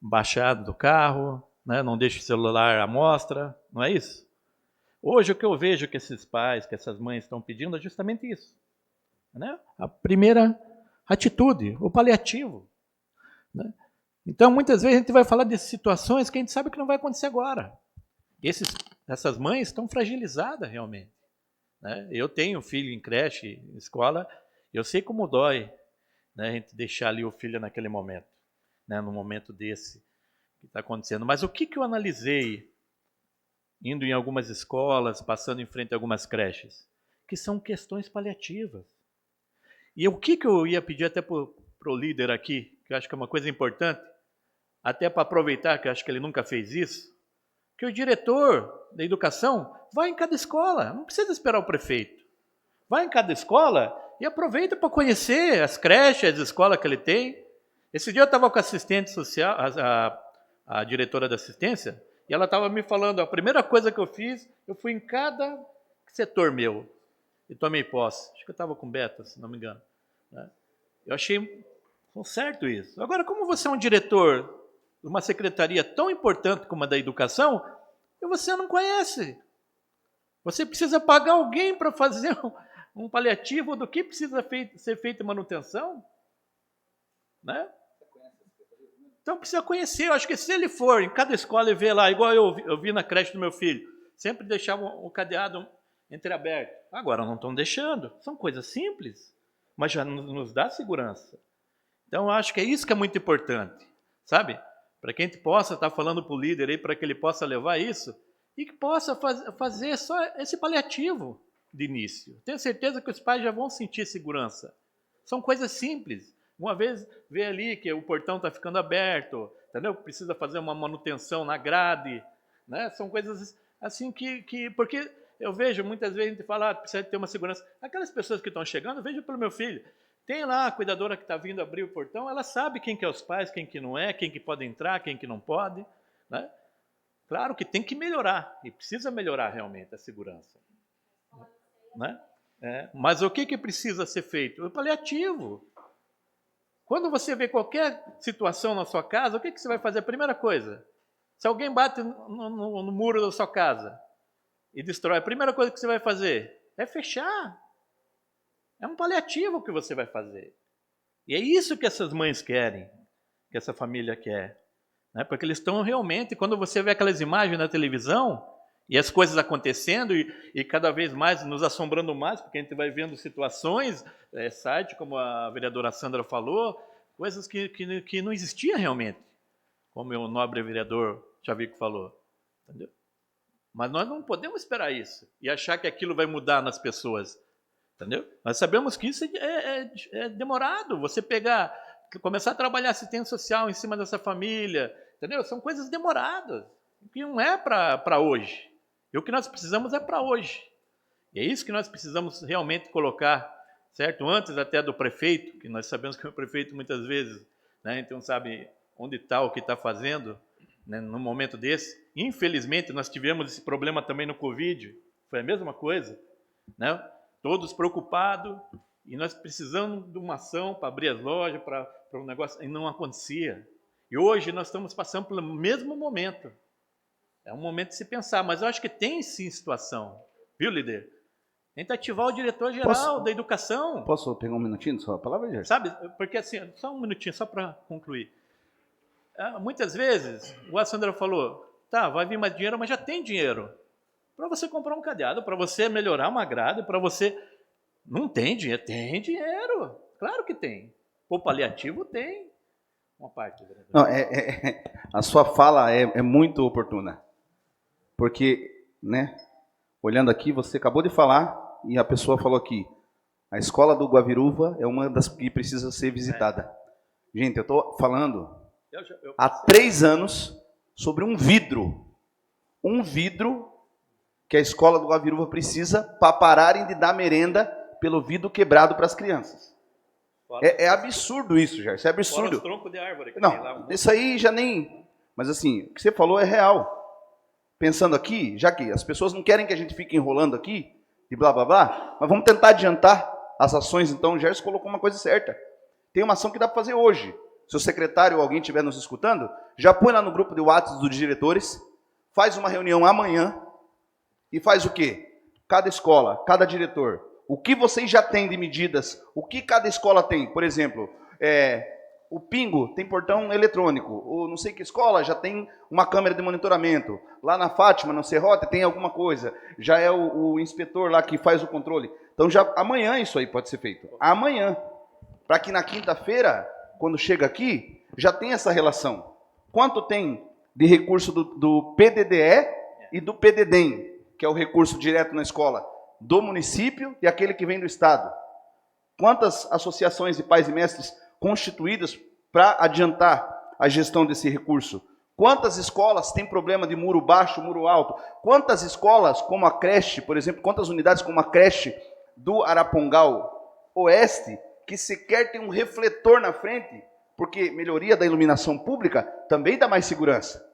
baixados do carro, né? Não deixa o celular à mostra, não é isso? Hoje o que eu vejo que esses pais, que essas mães estão pedindo é justamente isso, né? A primeira atitude, o paliativo, né? Então, muitas vezes a gente vai falar de situações que a gente sabe que não vai acontecer agora. Essas mães estão fragilizadas realmente, né? Eu tenho filho em creche, em escola, eu sei como dói, né, a gente deixar ali o filho naquele momento, né, no momento desse que está acontecendo. Mas o que eu analisei, indo em algumas escolas, passando em frente a algumas creches, que são questões paliativas. E o que eu ia pedir até para o líder aqui, que eu acho que é uma coisa importante, até para aproveitar, que eu acho que ele nunca fez isso, que o diretor da educação vai em cada escola, não precisa esperar o prefeito. Vai em cada escola e aproveita para conhecer as creches, as escolas que ele tem. Esse dia eu estava com a assistente social, a diretora da assistência, e ela estava me falando, a primeira coisa que eu fiz, eu fui em cada setor meu e tomei posse. Acho que eu estava com Beta, se não me engano, né? Eu achei certo isso. Agora, como você é um diretor de uma secretaria tão importante como a da educação, e você não conhece. Você precisa pagar alguém para fazer um paliativo do que precisa ser feita manutenção, né? Então precisa conhecer. Eu acho que se ele for em cada escola e ver lá, igual eu vi na creche do meu filho, sempre deixavam o cadeado entreaberto. Agora não estão deixando. São coisas simples, mas já nos dá segurança. Então eu acho que é isso que é muito importante, sabe? Para que a gente possa estar falando para o líder aí, para que ele possa levar isso e que possa fazer só esse paliativo de início. Tenho certeza que os pais já vão sentir segurança. São coisas simples. Uma vez vê ali que o portão está ficando aberto, entendeu? Precisa fazer uma manutenção na grade, né? São coisas assim porque eu vejo muitas vezes a gente fala, precisa ter uma segurança. Aquelas pessoas que estão chegando, eu vejo pelo meu filho. Tem lá a cuidadora que está vindo abrir o portão, ela sabe quem que é os pais, quem que não é, quem que pode entrar, quem que não pode, né? Claro que tem que melhorar, e precisa melhorar realmente a segurança, né? Mas o que precisa ser feito? O paliativo. Quando você vê qualquer situação na sua casa, o que você vai fazer? A primeira coisa, se alguém bate no muro da sua casa e destrói, a primeira coisa que você vai fazer é fechar. É um paliativo que você vai fazer. E é isso que essas mães querem, que essa família quer, né? Porque eles estão realmente, quando você vê aquelas imagens na televisão, e as coisas acontecendo, e cada vez mais nos assombrando mais, porque a gente vai vendo situações, site, como a vereadora Sandra falou, coisas que não existiam realmente, como o nobre vereador Chavico falou, entendeu? Mas nós não podemos esperar isso, e achar que aquilo vai mudar nas pessoas, entendeu? Nós sabemos que isso é demorado, você começar a trabalhar assistência social em cima dessa família, entendeu? São coisas demoradas, que não é para hoje. E o que nós precisamos é para hoje. E é isso que nós precisamos realmente colocar, certo? Antes até do prefeito, que nós sabemos que o prefeito muitas vezes, né, então sabe onde está o que está fazendo, né, no momento desse. Infelizmente, nós tivemos esse problema também no Covid, foi a mesma coisa, né? Todos preocupados, e nós precisamos de uma ação para abrir as lojas, para um negócio, e não acontecia. E hoje nós estamos passando pelo mesmo momento. É um momento de se pensar, mas eu acho que tem sim situação, viu, líder? Tenta ativar o diretor-geral da educação. Posso pegar um minutinho de sua palavra, Gerson? Sabe, porque assim, só um minutinho, só para concluir. Muitas vezes, o Sandra falou, tá, vai vir mais dinheiro, mas já tem dinheiro. Para você comprar um cadeado, para você melhorar uma grade, para você... Não tem dinheiro? Tem dinheiro, claro que tem. O paliativo tem uma parte. Não, a sua fala é muito oportuna. Porque, né, olhando aqui, você acabou de falar, e a pessoa falou aqui, a escola do Guaviruva é uma das que precisa ser visitada. Gente, eu estou falando há 3 anos sobre um vidro que a escola do Guaviruva precisa para pararem de dar merenda pelo vidro quebrado para as crianças. É absurdo isso, Jair, isso é absurdo. Fora os troncos de árvore que não, tem lá. Isso aí já nem... Mas assim, o que você falou é real. pensando aqui, já que as pessoas não querem que a gente fique enrolando aqui, e blá, blá, blá, mas vamos tentar adiantar as ações. Então, o Gerson colocou uma coisa certa. Tem uma ação que dá para fazer hoje. Se o secretário ou alguém estiver nos escutando, já põe lá no grupo de WhatsApp dos diretores, faz uma reunião amanhã e faz o quê? Cada escola, cada diretor, o que vocês já têm de medidas, o que cada escola tem. Por exemplo, o Pingo tem portão eletrônico, ou não sei que escola já tem uma câmera de monitoramento. Lá na Fátima, no Serrote, tem alguma coisa. Já é o inspetor lá que faz o controle. Então, já amanhã isso aí pode ser feito. Amanhã. Para que na quinta-feira, quando chega aqui, já tem essa relação. Quanto tem de recurso do PDDE e do PDDEM, que é o recurso direto na escola, do município e aquele que vem do Estado? Quantas associações de pais e mestres constituídas para adiantar a gestão desse recurso? Quantas escolas têm problema de muro baixo, muro alto? Quantas escolas, como a creche, por exemplo, quantas unidades como a creche do Arapongal Oeste, que sequer tem um refletor na frente, porque melhoria da iluminação pública também dá mais segurança.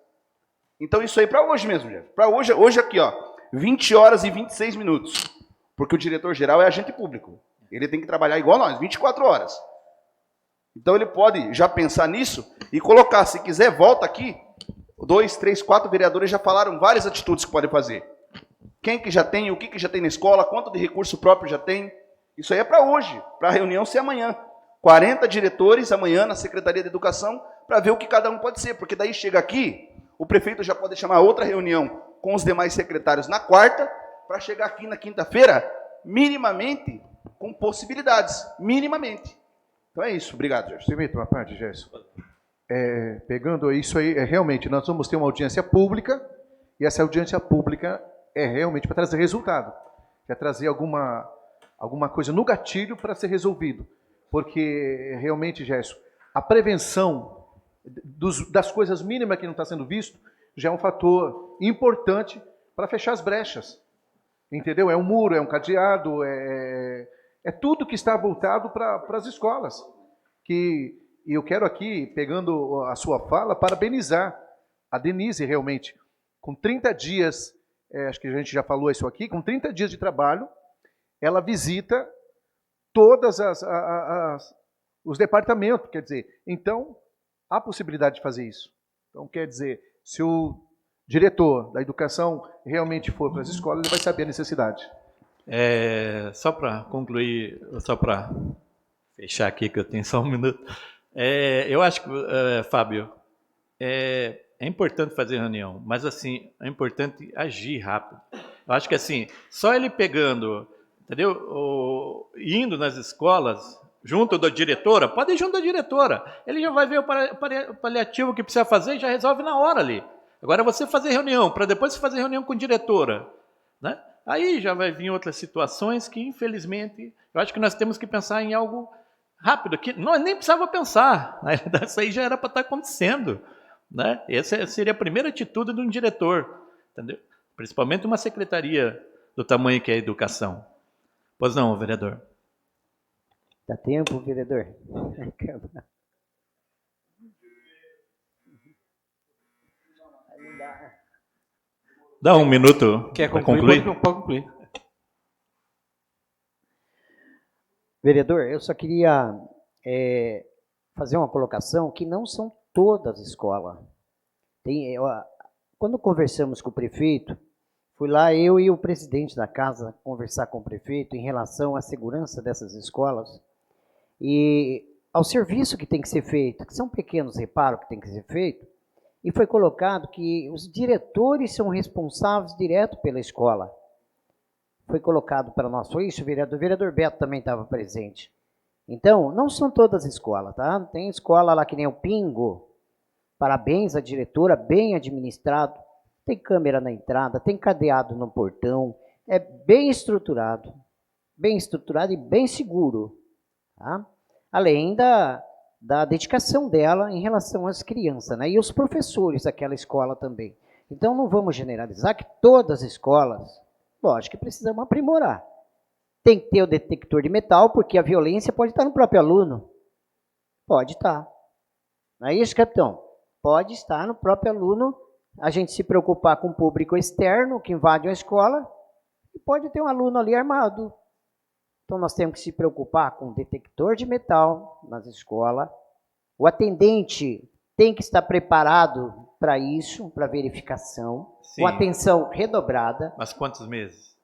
Então isso aí para hoje mesmo, Jeff. Para hoje aqui, ó, 20 horas e 26 minutos, porque o diretor-geral é agente público. Ele tem que trabalhar igual nós, 24 horas. Então ele pode já pensar nisso e colocar, se quiser, volta aqui, 2, 3, 4 vereadores já falaram várias atitudes que podem fazer. Quem que já tem, o que já tem na escola, quanto de recurso próprio já tem. Isso aí é para hoje, para a reunião ser amanhã. 40 diretores amanhã na Secretaria de Educação para ver o que cada um pode ser, porque daí chega aqui, o prefeito já pode chamar outra reunião com os demais secretários na quarta, para chegar aqui na quinta-feira, minimamente, com possibilidades, minimamente. Então é isso, obrigado, Gerson. Permita uma parte, Gerson. Pegando isso aí, realmente, nós vamos ter uma audiência pública, e essa audiência pública é realmente para trazer resultado, é trazer alguma coisa no gatilho para ser resolvido. Porque, realmente, Gerson, a prevenção das coisas mínimas que não está sendo visto já é um fator importante para fechar as brechas. Entendeu? É um muro, é um cadeado, é tudo que está voltado para as escolas. E eu quero aqui, pegando a sua fala, parabenizar a Denise, realmente. Com 30 dias, acho que a gente já falou isso aqui, com 30 dias de trabalho, ela visita todas os departamentos, quer dizer, então, há possibilidade de fazer isso. Então, quer dizer, se o diretor da educação realmente for para as escolas, ele vai saber a necessidade. Só para concluir, só para fechar aqui, que eu tenho só um minuto, eu acho que, Fábio, é importante fazer reunião, mas assim, é importante agir rápido. Eu acho que assim, só ele pegando, entendeu? Indo nas escolas, junto da diretora, pode ir junto da diretora, ele já vai ver o paliativo que precisa fazer e já resolve na hora ali. Agora você fazer reunião, para depois você fazer reunião com diretora, né? Aí já vai vir outras situações que, infelizmente, eu acho que nós temos que pensar em algo rápido, que nós nem precisava pensar, né? Isso aí já era para estar acontecendo, né? Essa seria a primeira atitude de um diretor, entendeu? Principalmente uma secretaria do tamanho que é a educação. Pois não, vereador? Dá tempo, vereador? Dá um minuto. Quer para concluir? Pode concluir. Vereador, eu só queria fazer uma colocação que não são todas as escolas. Quando conversamos com o prefeito, fui lá eu e o presidente da casa conversar com o prefeito em relação à segurança dessas escolas e ao serviço que tem que ser feito, que são pequenos reparos que tem que ser feito, e foi colocado que os diretores são responsáveis direto pela escola. Foi colocado para nós, foi isso, vereador? O vereador Beto também estava presente. Então, não são todas as escolas, tá? Tem escola lá que nem o Pingo, parabéns à diretora, bem administrado, tem câmera na entrada, tem cadeado no portão, é bem estruturado e bem seguro, tá? Além da dedicação dela em relação às crianças, né? E os professores daquela escola também. Então, não vamos generalizar que todas as escolas, lógico que precisamos aprimorar. Tem que ter o detector de metal, porque a violência pode estar no próprio aluno. Pode estar. Não é isso, capitão? Pode estar no próprio aluno a gente se preocupar com o público externo que invade a escola e pode ter um aluno ali armado. Então, nós temos que se preocupar com o detector de metal nas escolas. O atendente tem que estar preparado para isso, para verificação, Sim. com atenção redobrada. Mas quantos meses?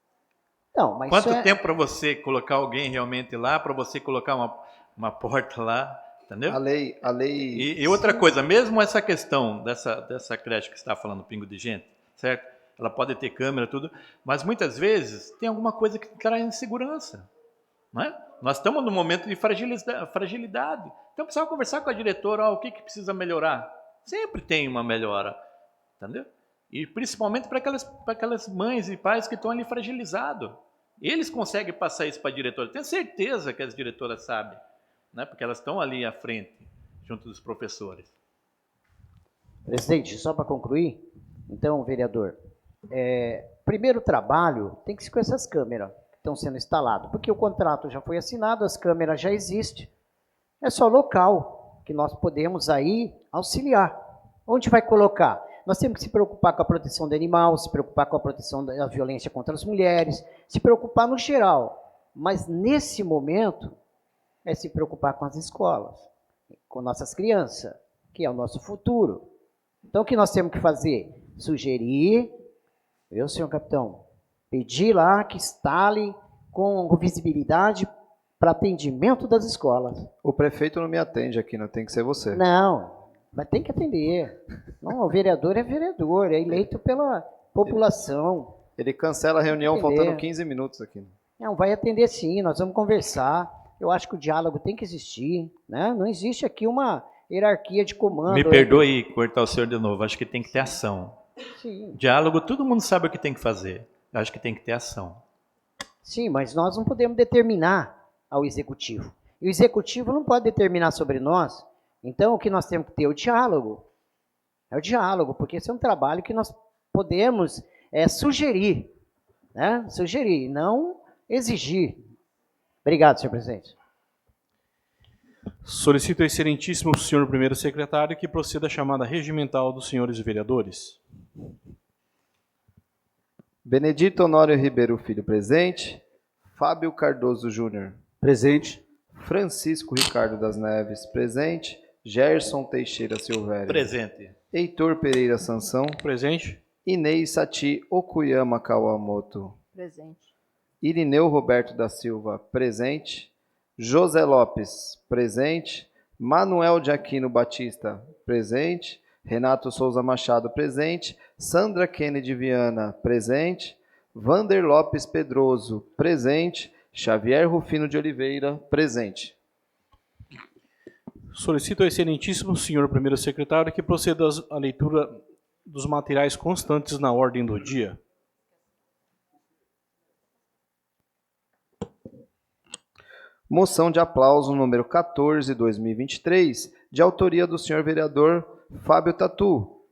Não, mas Quanto isso é... tempo para você colocar alguém realmente lá, para você colocar uma porta lá, entendeu? A lei... E outra coisa, mesmo essa questão dessa creche que você está falando, Pingo de Gente, certo? Ela pode ter câmera, tudo, mas muitas vezes tem alguma coisa que traz insegurança, não é? Nós estamos num momento de fragilidade. Então, precisava conversar com a diretora, o que precisa melhorar. Sempre tem uma melhora, entendeu? E principalmente para aquelas mães e pais que estão ali fragilizados. Eles conseguem passar isso para a diretora. Tenho certeza que as diretoras sabem, né? Porque elas estão ali à frente, junto dos professores. Presidente, só para concluir, então, vereador, primeiro trabalho tem que ser com essas câmeras que estão sendo instaladas, porque o contrato já foi assinado, as câmeras já existem, é só local que nós podemos aí auxiliar. Onde vai colocar? Nós temos que se preocupar com a proteção do animal, se preocupar com a proteção da violência contra as mulheres, se preocupar no geral. Mas, nesse momento, é se preocupar com as escolas, com nossas crianças, que é o nosso futuro. Então, o que nós temos que fazer? Sugerir, viu, senhor capitão? Pedir lá que instale com visibilidade para atendimento das escolas. O prefeito não me atende aqui, não tem que ser você. Não, mas tem que atender. Não, o vereador, é eleito pela população. Ele cancela a reunião faltando 15 minutos aqui. Não, vai atender sim, nós vamos conversar. Eu acho que o diálogo tem que existir, né? Não existe aqui uma hierarquia de comando. Me perdoe cortar o senhor de novo, acho que tem que ter ação. Sim. Diálogo, todo mundo sabe o que tem que fazer. Acho que tem que ter ação. Sim, mas nós não podemos determinar ao executivo. E o executivo não pode determinar sobre nós. Então, o que nós temos que ter é o diálogo. É o diálogo, porque esse é um trabalho que nós podemos sugerir, né? Sugerir, não exigir. Obrigado, senhor presidente. Solicito ao excelentíssimo senhor primeiro secretário que proceda a chamada regimental dos senhores vereadores. Benedito Honório Ribeiro Filho, presente. Fábio Cardoso Júnior. Presente. Francisco Ricardo das Neves, presente. Gerson Teixeira Silvério. Presente. Heitor Pereira Sansão. Presente. Inês Sati Okuyama Kawamoto. Presente. Irineu Roberto da Silva, presente. José Lopes, presente. Manuel de Aquino Batista, presente. Renato Souza Machado, presente. Sandra Kennedy Viana, presente. Vander Lopes Pedroso, presente. Xavier Rufino de Oliveira, presente. Solicito ao excelentíssimo senhor primeiro secretário que proceda à leitura dos materiais constantes na ordem do dia. Moção de aplauso número 14, 2023, de autoria do senhor vereador Fábio Tatu,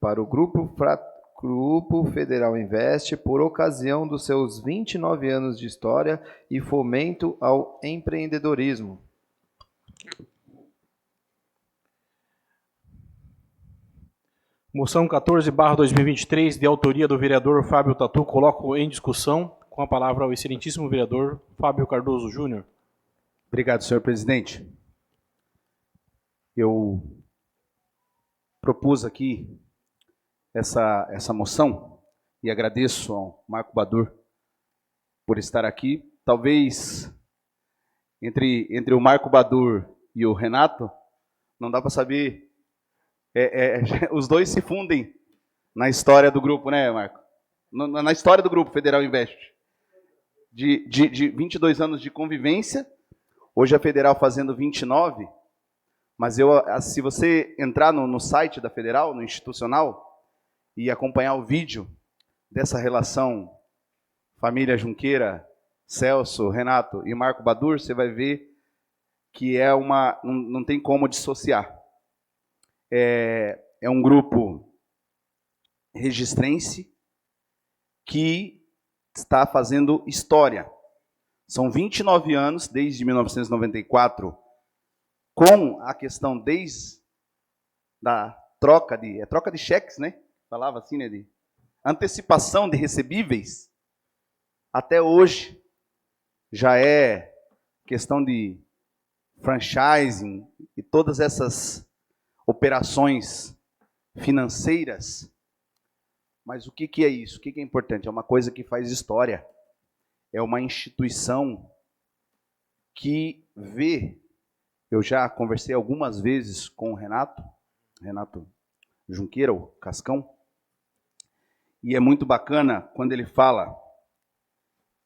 para o Grupo Federal Investe, por ocasião dos seus 29 anos de história e fomento ao empreendedorismo. Moção 14/2023, de autoria do vereador Fábio Tatu, coloco em discussão com a palavra ao excelentíssimo vereador Fábio Cardoso Júnior. Obrigado, senhor presidente. Eu propus aqui essa moção e agradeço ao Marco Badur por estar aqui. Talvez entre o Marco Badur e o Renato, não dá para saber, os dois se fundem na história do grupo, né, Marco? Na história do Grupo Federal Invest. De 22 anos de convivência, hoje a Federal fazendo 29, mas se você entrar no site da Federal, no institucional, e acompanhar o vídeo dessa relação família Junqueira, Celso, Renato e Marco Badur, você vai ver que não tem como dissociar. É um grupo registrense que está fazendo história. São 29 anos, desde 1994, com a questão desde da troca de cheques, né? falava assim, né, de antecipação de recebíveis, até hoje já é questão de franchising e todas essas operações financeiras. Mas o que é isso? O que é importante? É uma coisa que faz história. É uma instituição que vê. Eu já conversei algumas vezes com o Renato Junqueira, o Cascão, e é muito bacana quando ele fala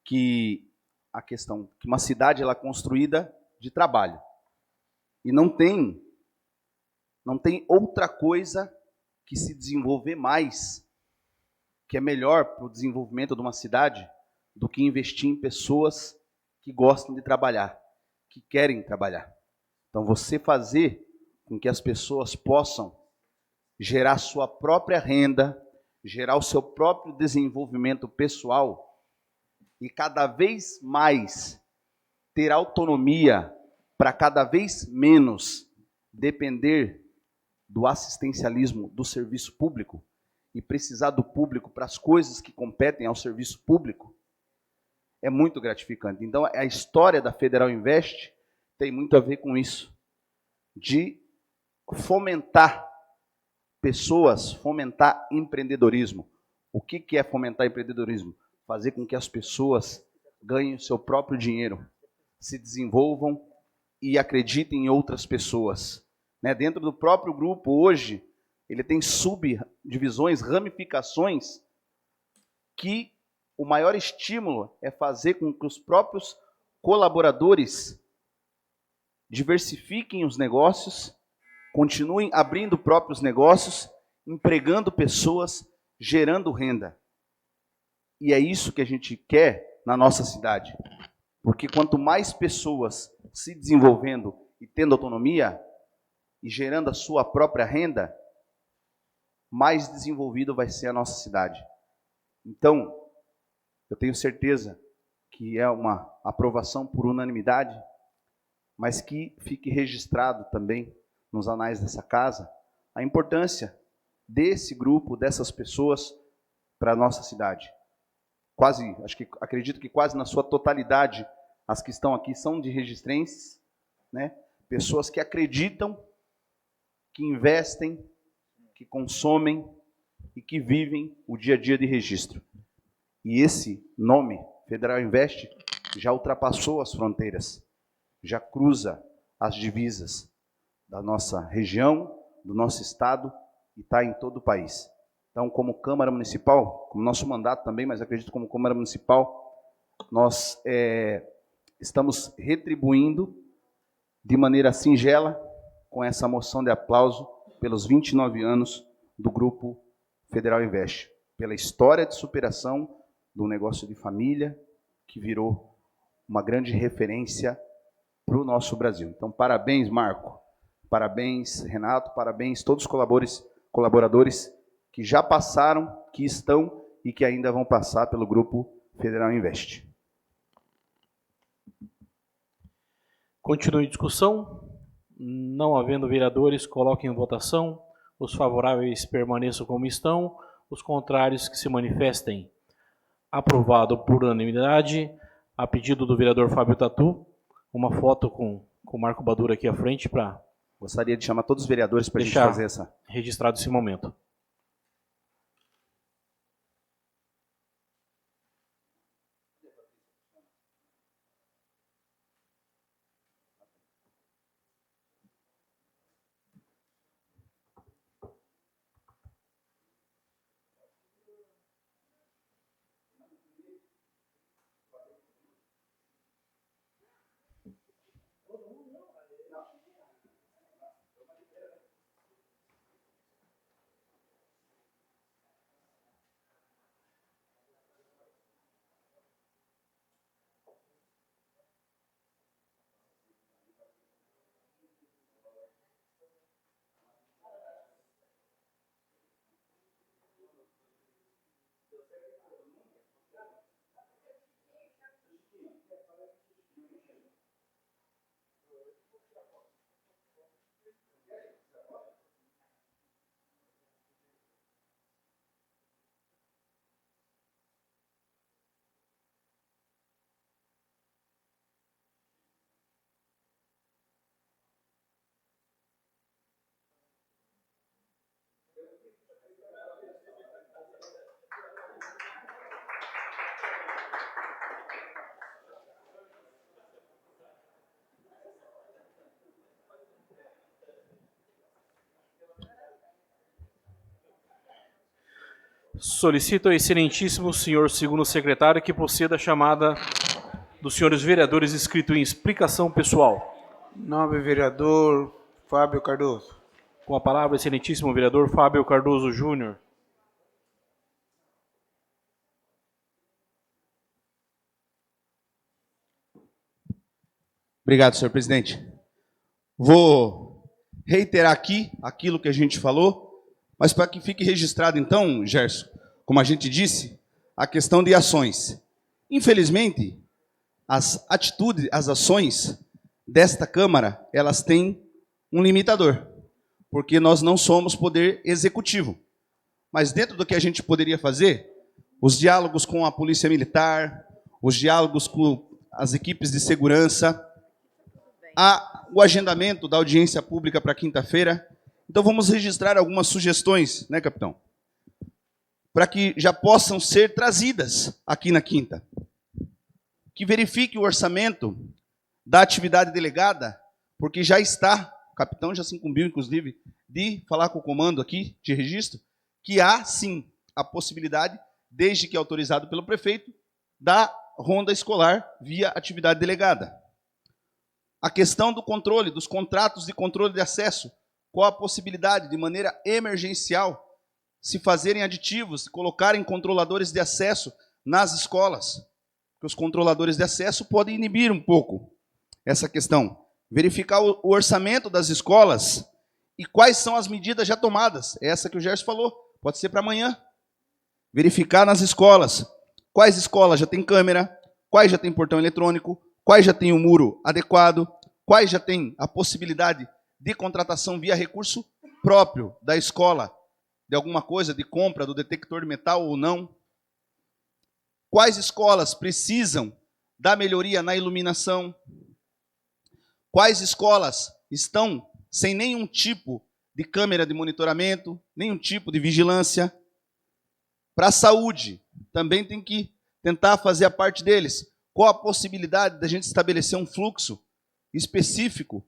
que a questão que uma cidade ela é construída de trabalho e não tem outra coisa que se desenvolver mais, que é melhor para o desenvolvimento de uma cidade do que investir em pessoas que gostam de trabalhar, que querem trabalhar. Então, você fazer com que as pessoas possam gerar sua própria renda, gerar o seu próprio desenvolvimento pessoal e cada vez mais ter autonomia para cada vez menos depender do assistencialismo do serviço público e precisar do público para as coisas que competem ao serviço público, é muito gratificante. Então, a história da Federal Invest tem muito a ver com isso, de fomentar pessoas, fomentar empreendedorismo. O que é fomentar empreendedorismo? Fazer com que as pessoas ganhem o seu próprio dinheiro, se desenvolvam e acreditem em outras pessoas. Dentro do próprio grupo, hoje, ele tem subdivisões, ramificações, que o maior estímulo é fazer com que os próprios colaboradores diversifiquem os negócios, continuem abrindo próprios negócios, empregando pessoas, gerando renda. E é isso que a gente quer na nossa cidade. Porque quanto mais pessoas se desenvolvendo e tendo autonomia e gerando a sua própria renda, mais desenvolvido vai ser a nossa cidade. Então, eu tenho certeza que é uma aprovação por unanimidade, mas que fique registrado também nos anais dessa casa a importância desse grupo, dessas pessoas para a nossa cidade. Acredito que quase na sua totalidade as que estão aqui são de registrenses, pessoas que acreditam, que investem, que consomem e que vivem o dia a dia de registro. E esse nome, Federal Invest, já ultrapassou as fronteiras, já cruza as divisas da nossa região, do nosso estado e está em todo o país. Então, como Câmara Municipal, como nosso mandato também, mas acredito como Câmara Municipal, nós estamos retribuindo de maneira singela com essa moção de aplauso pelos 29 anos do Grupo Federal Invest, pela história de superação do negócio de família que virou uma grande referência para o nosso Brasil. Então, parabéns, Marco, parabéns, Renato, parabéns todos os colaboradores que já passaram, que estão e que ainda vão passar pelo Grupo Federal Invest. Continue a discussão. Não havendo vereadores, coloquem em votação. Os favoráveis permaneçam como estão. Os contrários que se manifestem. Aprovado por unanimidade. A pedido do vereador Fábio Tatu, uma foto com o Marco Badura aqui à frente para... Gostaria de chamar todos os vereadores para a gente fazer essa... registrado esse momento. Solicito ao excelentíssimo senhor segundo secretário que proceda a chamada dos senhores vereadores escrito em explicação pessoal. Nobre vereador Fábio Cardoso. Com a palavra, excelentíssimo vereador Fábio Cardoso Júnior. Obrigado, senhor presidente. Vou reiterar aqui aquilo que a gente falou, mas para que fique registrado então, Gerson, como a gente disse, a questão de ações. Infelizmente, as atitudes, as ações desta Câmara, elas têm um limitador, porque nós não somos poder executivo. Mas dentro do que a gente poderia fazer, os diálogos com a Polícia Militar, os diálogos com as equipes de segurança, o agendamento da audiência pública para quinta-feira. Então vamos registrar algumas sugestões, né, capitão? Para que já possam ser trazidas aqui na quinta. Que verifique o orçamento da atividade delegada, porque já está, o capitão já se incumbiu, inclusive, de falar com o comando aqui de registro, que há, sim, a possibilidade, desde que autorizado pelo prefeito, da ronda escolar via atividade delegada. A questão do controle, dos contratos de controle de acesso, qual a possibilidade, de maneira emergencial, se fazerem aditivos, colocarem controladores de acesso nas escolas, porque os controladores de acesso podem inibir um pouco essa questão. Verificar o orçamento das escolas e quais são as medidas já tomadas. Essa que o Gerson falou, pode ser para amanhã. Verificar nas escolas, quais escolas já tem câmera, quais já tem portão eletrônico, quais já tem o muro adequado, quais já tem a possibilidade de contratação via recurso próprio da escola, de alguma coisa, de compra do detector de metal ou não. Quais escolas precisam da melhoria na iluminação? Quais escolas estão sem nenhum tipo de câmera de monitoramento, nenhum tipo de vigilância? Para a saúde, também tem que tentar fazer a parte deles. Qual a possibilidade da gente estabelecer um fluxo específico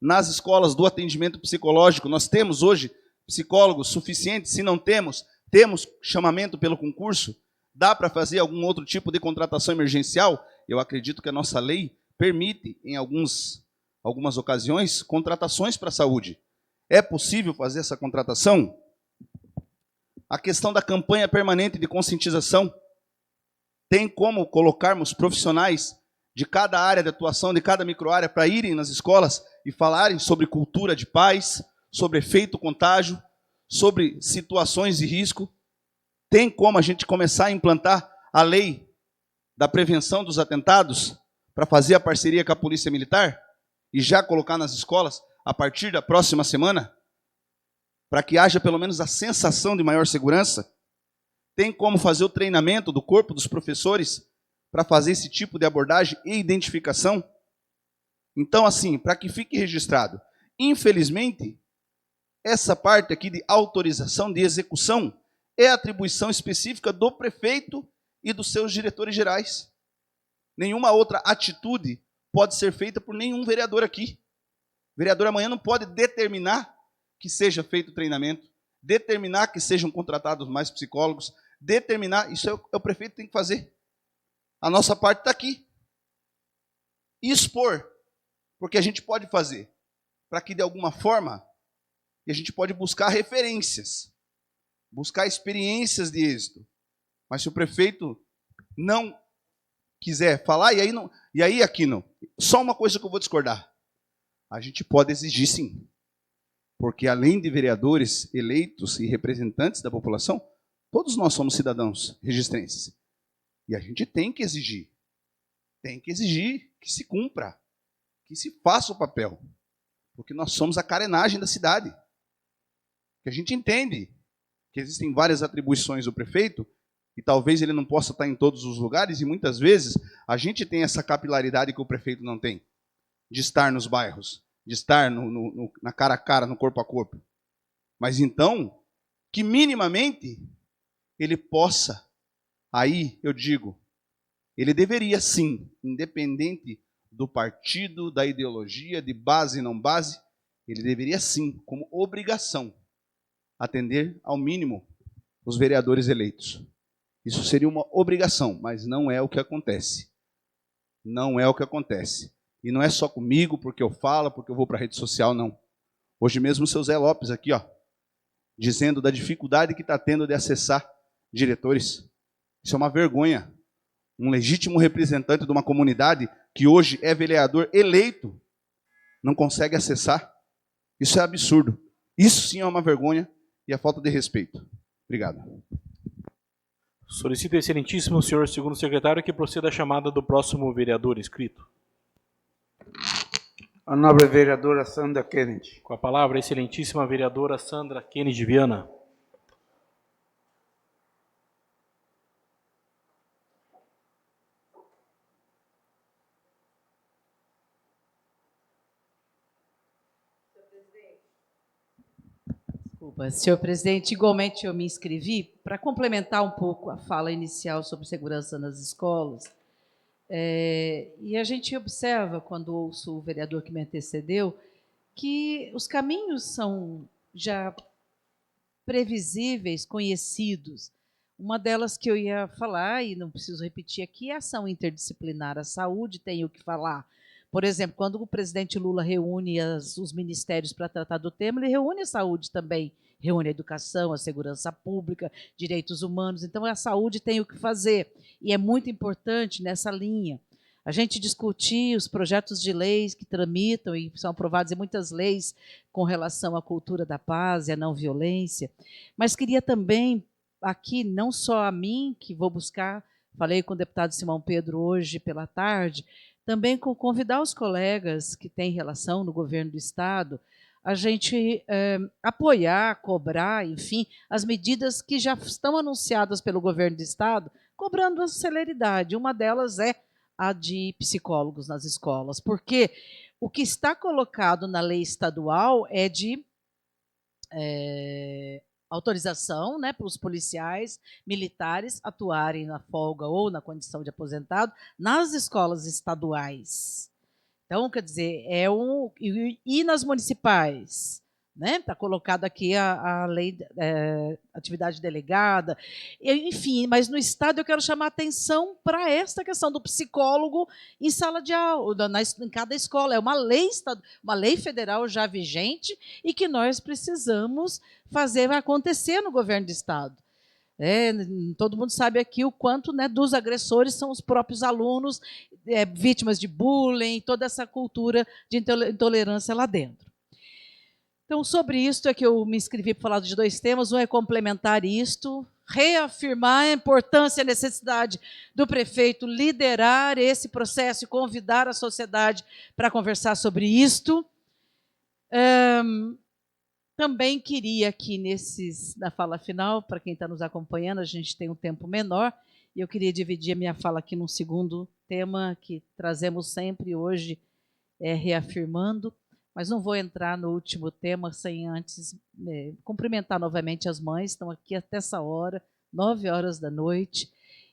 nas escolas do atendimento psicológico? Nós temos hoje psicólogos suficientes? Se não temos, temos chamamento pelo concurso? Dá para fazer algum outro tipo de contratação emergencial? Eu acredito que a nossa lei permite, em algumas ocasiões, contratações para a saúde. É possível fazer essa contratação? A questão da campanha permanente de conscientização. Tem como colocarmos profissionais de cada área de atuação, de cada microárea, para irem nas escolas e falarem sobre cultura de paz, sobre efeito contágio, sobre situações de risco? Tem como a gente começar a implantar a lei da prevenção dos atentados para fazer a parceria com a Polícia Militar e já colocar nas escolas a partir da próxima semana, para que haja pelo menos a sensação de maior segurança? Tem como fazer o treinamento do corpo dos professores para fazer esse tipo de abordagem e identificação? Então, assim, para que fique registrado, infelizmente, essa parte aqui de autorização de execução é atribuição específica do prefeito e dos seus diretores gerais. Nenhuma outra atitude pode ser feita por nenhum vereador aqui. O vereador amanhã não pode determinar que seja feito treinamento, determinar que sejam contratados mais psicólogos, determinar, isso é o prefeito que tem que fazer. A nossa parte está aqui. E expor, porque a gente pode fazer, para que de alguma forma, e a gente pode buscar referências, buscar experiências de êxito. Mas se o prefeito não quiser falar, e aí aqui não. Só uma coisa que eu vou discordar. A gente pode exigir sim. Porque além de vereadores eleitos e representantes da população, todos nós somos cidadãos registrenses. E a gente tem que exigir. Tem que exigir que se cumpra, que se faça o papel. Porque nós somos a carenagem da cidade. Que a gente entende que existem várias atribuições do prefeito, e talvez ele não possa estar em todos os lugares, e muitas vezes a gente tem essa capilaridade que o prefeito não tem, de estar nos bairros, de estar na cara a cara, no corpo a corpo. Mas então, que minimamente ele possa, aí eu digo, ele deveria sim, independente do partido, da ideologia, de base e não base, ele deveria sim, como obrigação, atender ao mínimo os vereadores eleitos. Isso seria uma obrigação, mas não é o que acontece. Não é o que acontece. E não é só comigo, porque eu falo, porque eu vou para a rede social, não. Hoje mesmo o seu Zé Lopes aqui, ó, dizendo da dificuldade que está tendo de acessar diretores. Isso é uma vergonha. Um legítimo representante de uma comunidade que hoje é vereador eleito não consegue acessar. Isso é absurdo. Isso sim é uma vergonha e é falta de respeito. Obrigado. Solicito, excelentíssimo senhor segundo secretário, que proceda a chamada do próximo vereador inscrito. A nobre vereadora Sandra Kennedy. Com a palavra, a excelentíssima vereadora Sandra Kennedy Viana. Desculpa, senhor presidente, igualmente eu me inscrevi para complementar um pouco a fala inicial sobre segurança nas escolas. E a gente observa, quando ouço o vereador que me antecedeu, que os caminhos são já previsíveis, conhecidos. Uma delas que eu ia falar, e não preciso repetir aqui, é a ação interdisciplinar. A saúde tem o que falar. Por exemplo, quando o presidente Lula reúne os ministérios para tratar do tema, ele reúne a saúde também, reúne a educação, a segurança pública, direitos humanos. Então, a saúde tem o que fazer. E é muito importante nessa linha a gente discutir os projetos de leis que tramitam e são aprovados em muitas leis com relação à cultura da paz e à não violência. Mas queria também, aqui, não só a mim, que vou buscar, falei com o deputado Simão Pedro hoje pela tarde, também convidar os colegas que têm relação no governo do Estado, a gente apoiar, cobrar, enfim, as medidas que já estão anunciadas pelo governo do Estado, cobrando a celeridade. Uma delas é a de psicólogos nas escolas, porque o que está colocado na lei estadual é de autorização, né, para os policiais militares atuarem na folga ou na condição de aposentado nas escolas estaduais. Então, quer dizer, e nas municipais, né? Está colocado aqui a lei, atividade delegada, enfim, mas no Estado eu quero chamar a atenção para esta questão do psicólogo em sala de aula, em cada escola. É uma lei federal já vigente e que nós precisamos fazer acontecer no governo do Estado. Todo mundo sabe aqui o quanto, né, dos agressores são os próprios alunos, vítimas de bullying, toda essa cultura de intolerância lá dentro. Então, sobre isto é que eu me inscrevi para falar de dois temas. Um é complementar isto, reafirmar a importância e a necessidade do prefeito liderar esse processo e convidar a sociedade para conversar sobre isto. Também queria aqui, na fala final, para quem está nos acompanhando, a gente tem um tempo menor, e eu queria dividir a minha fala aqui num segundo tema que trazemos sempre hoje, reafirmando, mas não vou entrar no último tema sem antes cumprimentar novamente as mães, estão aqui até essa hora, 9h da noite.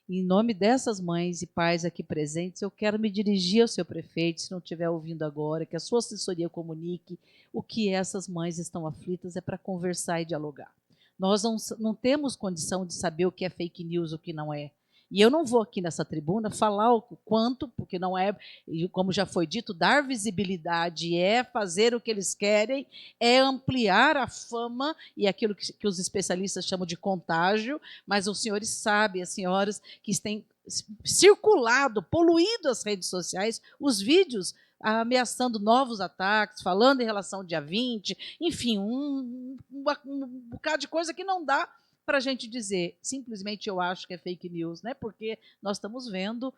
Em nome dessas mães e pais aqui presentes, eu quero me dirigir ao seu prefeito, se não estiver ouvindo agora, que a sua assessoria comunique o que essas mães estão aflitas, é para conversar e dialogar. Nós não temos condição de saber o que é fake news, o que não é. E eu não vou aqui nessa tribuna falar o quanto, porque não é, como já foi dito, dar visibilidade é fazer o que eles querem, é ampliar a fama e aquilo que os especialistas chamam de contágio, mas os senhores sabem, as senhoras, que têm circulado, poluído as redes sociais, os vídeos ameaçando novos ataques, falando em relação ao dia 20, enfim, um bocado de coisa que não dá para a gente dizer, simplesmente eu acho que é fake news, né? Porque nós estamos vendo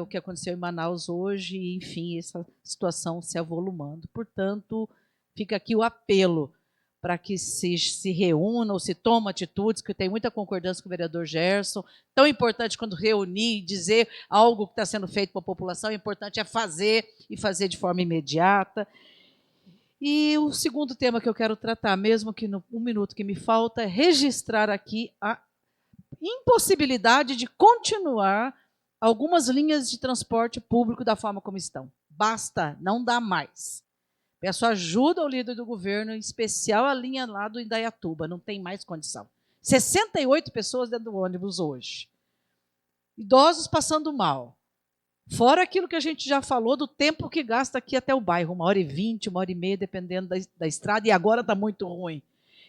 o que aconteceu em Manaus hoje, e, enfim, essa situação se avolumando. Portanto, fica aqui o apelo para que se reúnam, se tomem atitudes, que tem muita concordância com o vereador Gerson. Tão importante quando reunir e dizer algo que está sendo feito para a população, o importante é fazer, e fazer de forma imediata. E o segundo tema que eu quero tratar, mesmo que no 1 minuto que me falta, é registrar aqui a impossibilidade de continuar algumas linhas de transporte público da forma como estão. Basta, não dá mais. Peço ajuda ao líder do governo, em especial a linha lá do Indaiatuba, não tem mais condição. 68 pessoas dentro do ônibus hoje. Idosos passando mal. Fora aquilo que a gente já falou do tempo que gasta aqui até o bairro, 1h20, 1h30, dependendo da estrada, e agora está muito ruim.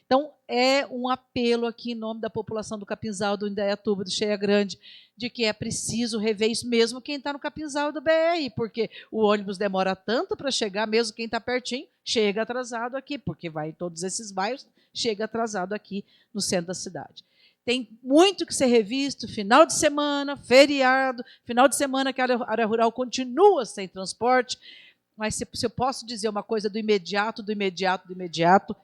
Então, é um apelo aqui em nome da população do Capinzal, do Indaiatuba, do Cheia Grande, de que é preciso rever isso mesmo quem está no Capinzal do BR, porque o ônibus demora tanto para chegar, mesmo quem está pertinho, chega atrasado aqui, porque vai em todos esses bairros, chega atrasado aqui no centro da cidade. Tem muito que ser revisto, final de semana, feriado, final de semana que a área rural continua sem transporte, mas se eu posso dizer uma coisa do imediato,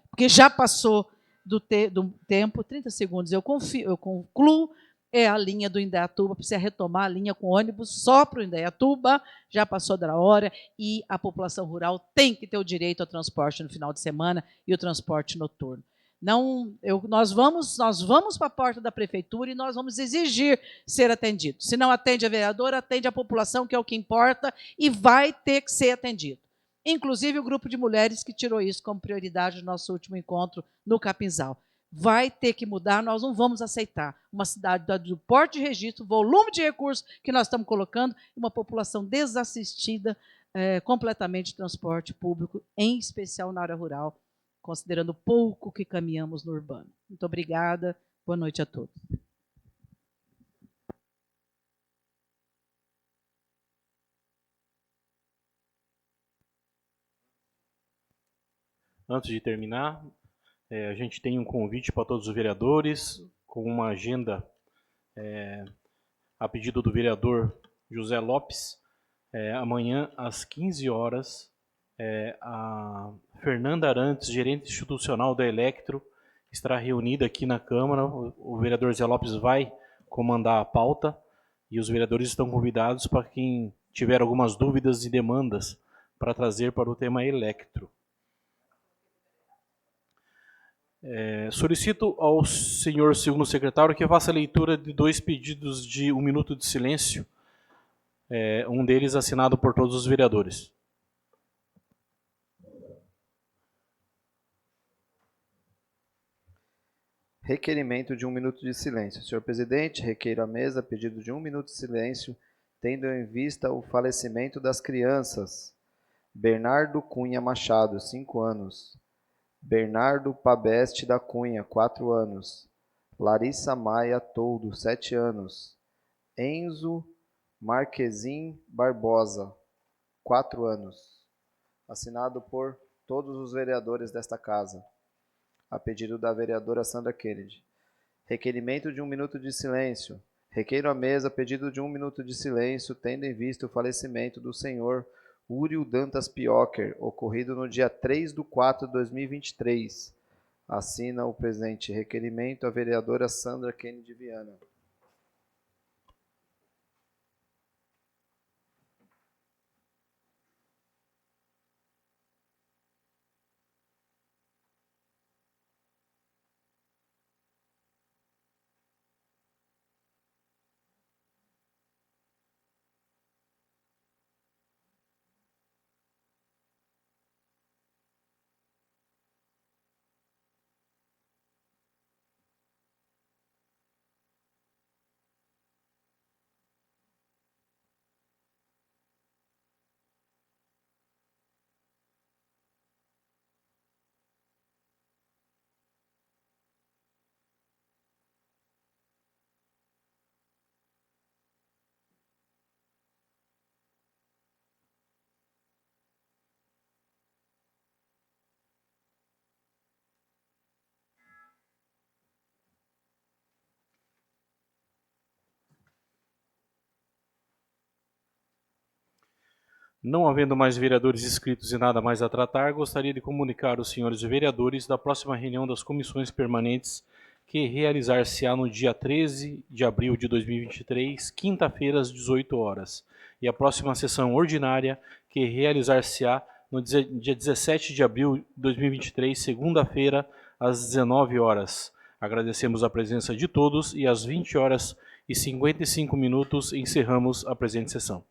porque já passou do tempo, 30 segundos, eu concluo, é a linha do Indaiatuba, precisa retomar a linha com ônibus só para o Indaiatuba, já passou da hora, e a população rural tem que ter o direito ao transporte no final de semana e o transporte noturno. Nós vamos para a porta da prefeitura e nós vamos exigir ser atendido. Se não atende a vereadora, atende a população, que é o que importa, e vai ter que ser atendido. Inclusive o grupo de mulheres que tirou isso como prioridade no nosso último encontro no Capinzal. Vai ter que mudar, nós não vamos aceitar uma cidade do porte de registro, volume de recursos que nós estamos colocando, e uma população desassistida completamente de transporte público, em especial na área rural, considerando o pouco que caminhamos no urbano. Muito obrigada, boa noite a todos. Antes de terminar, a gente tem um convite para todos os vereadores, com uma agenda a pedido do vereador José Lopes. Amanhã, às 15 horas, a Fernanda Arantes, gerente institucional da Electro, estará reunida aqui na Câmara. O vereador Zé Lopes vai comandar a pauta e os vereadores estão convidados para quem tiver algumas dúvidas e demandas para trazer para o tema Electro. Solicito ao senhor segundo secretário que faça a leitura de 2 pedidos de 1 minuto de silêncio, um deles assinado por todos os vereadores. Requerimento de 1 minuto de silêncio. Senhor presidente, requeiro à mesa pedido de 1 minuto de silêncio, tendo em vista o falecimento das crianças. Bernardo Cunha Machado, 5 anos. Bernardo Pabeste da Cunha, 4 anos. Larissa Maia Toldo, 7 anos. Enzo Marquezin Barbosa, 4 anos. Assinado por todos os vereadores desta casa, a pedido da vereadora Sandra Kennedy. Requerimento de 1 minuto de silêncio. Requeiro à mesa pedido de 1 minuto de silêncio, tendo em vista o falecimento do senhor Úrio Dantas Piocher, ocorrido no dia 3/4 de 2023. Assina o presente requerimento a vereadora Sandra Kennedy Viana. Não havendo mais vereadores inscritos e nada mais a tratar, gostaria de comunicar aos senhores vereadores da próxima reunião das comissões permanentes que realizar-se-á no dia 13 de abril de 2023, quinta-feira, às 18 horas, e a próxima sessão ordinária que realizar-se-á no dia 17 de abril de 2023, segunda-feira, às 19 horas. Agradecemos a presença de todos e às 20h55 encerramos a presente sessão.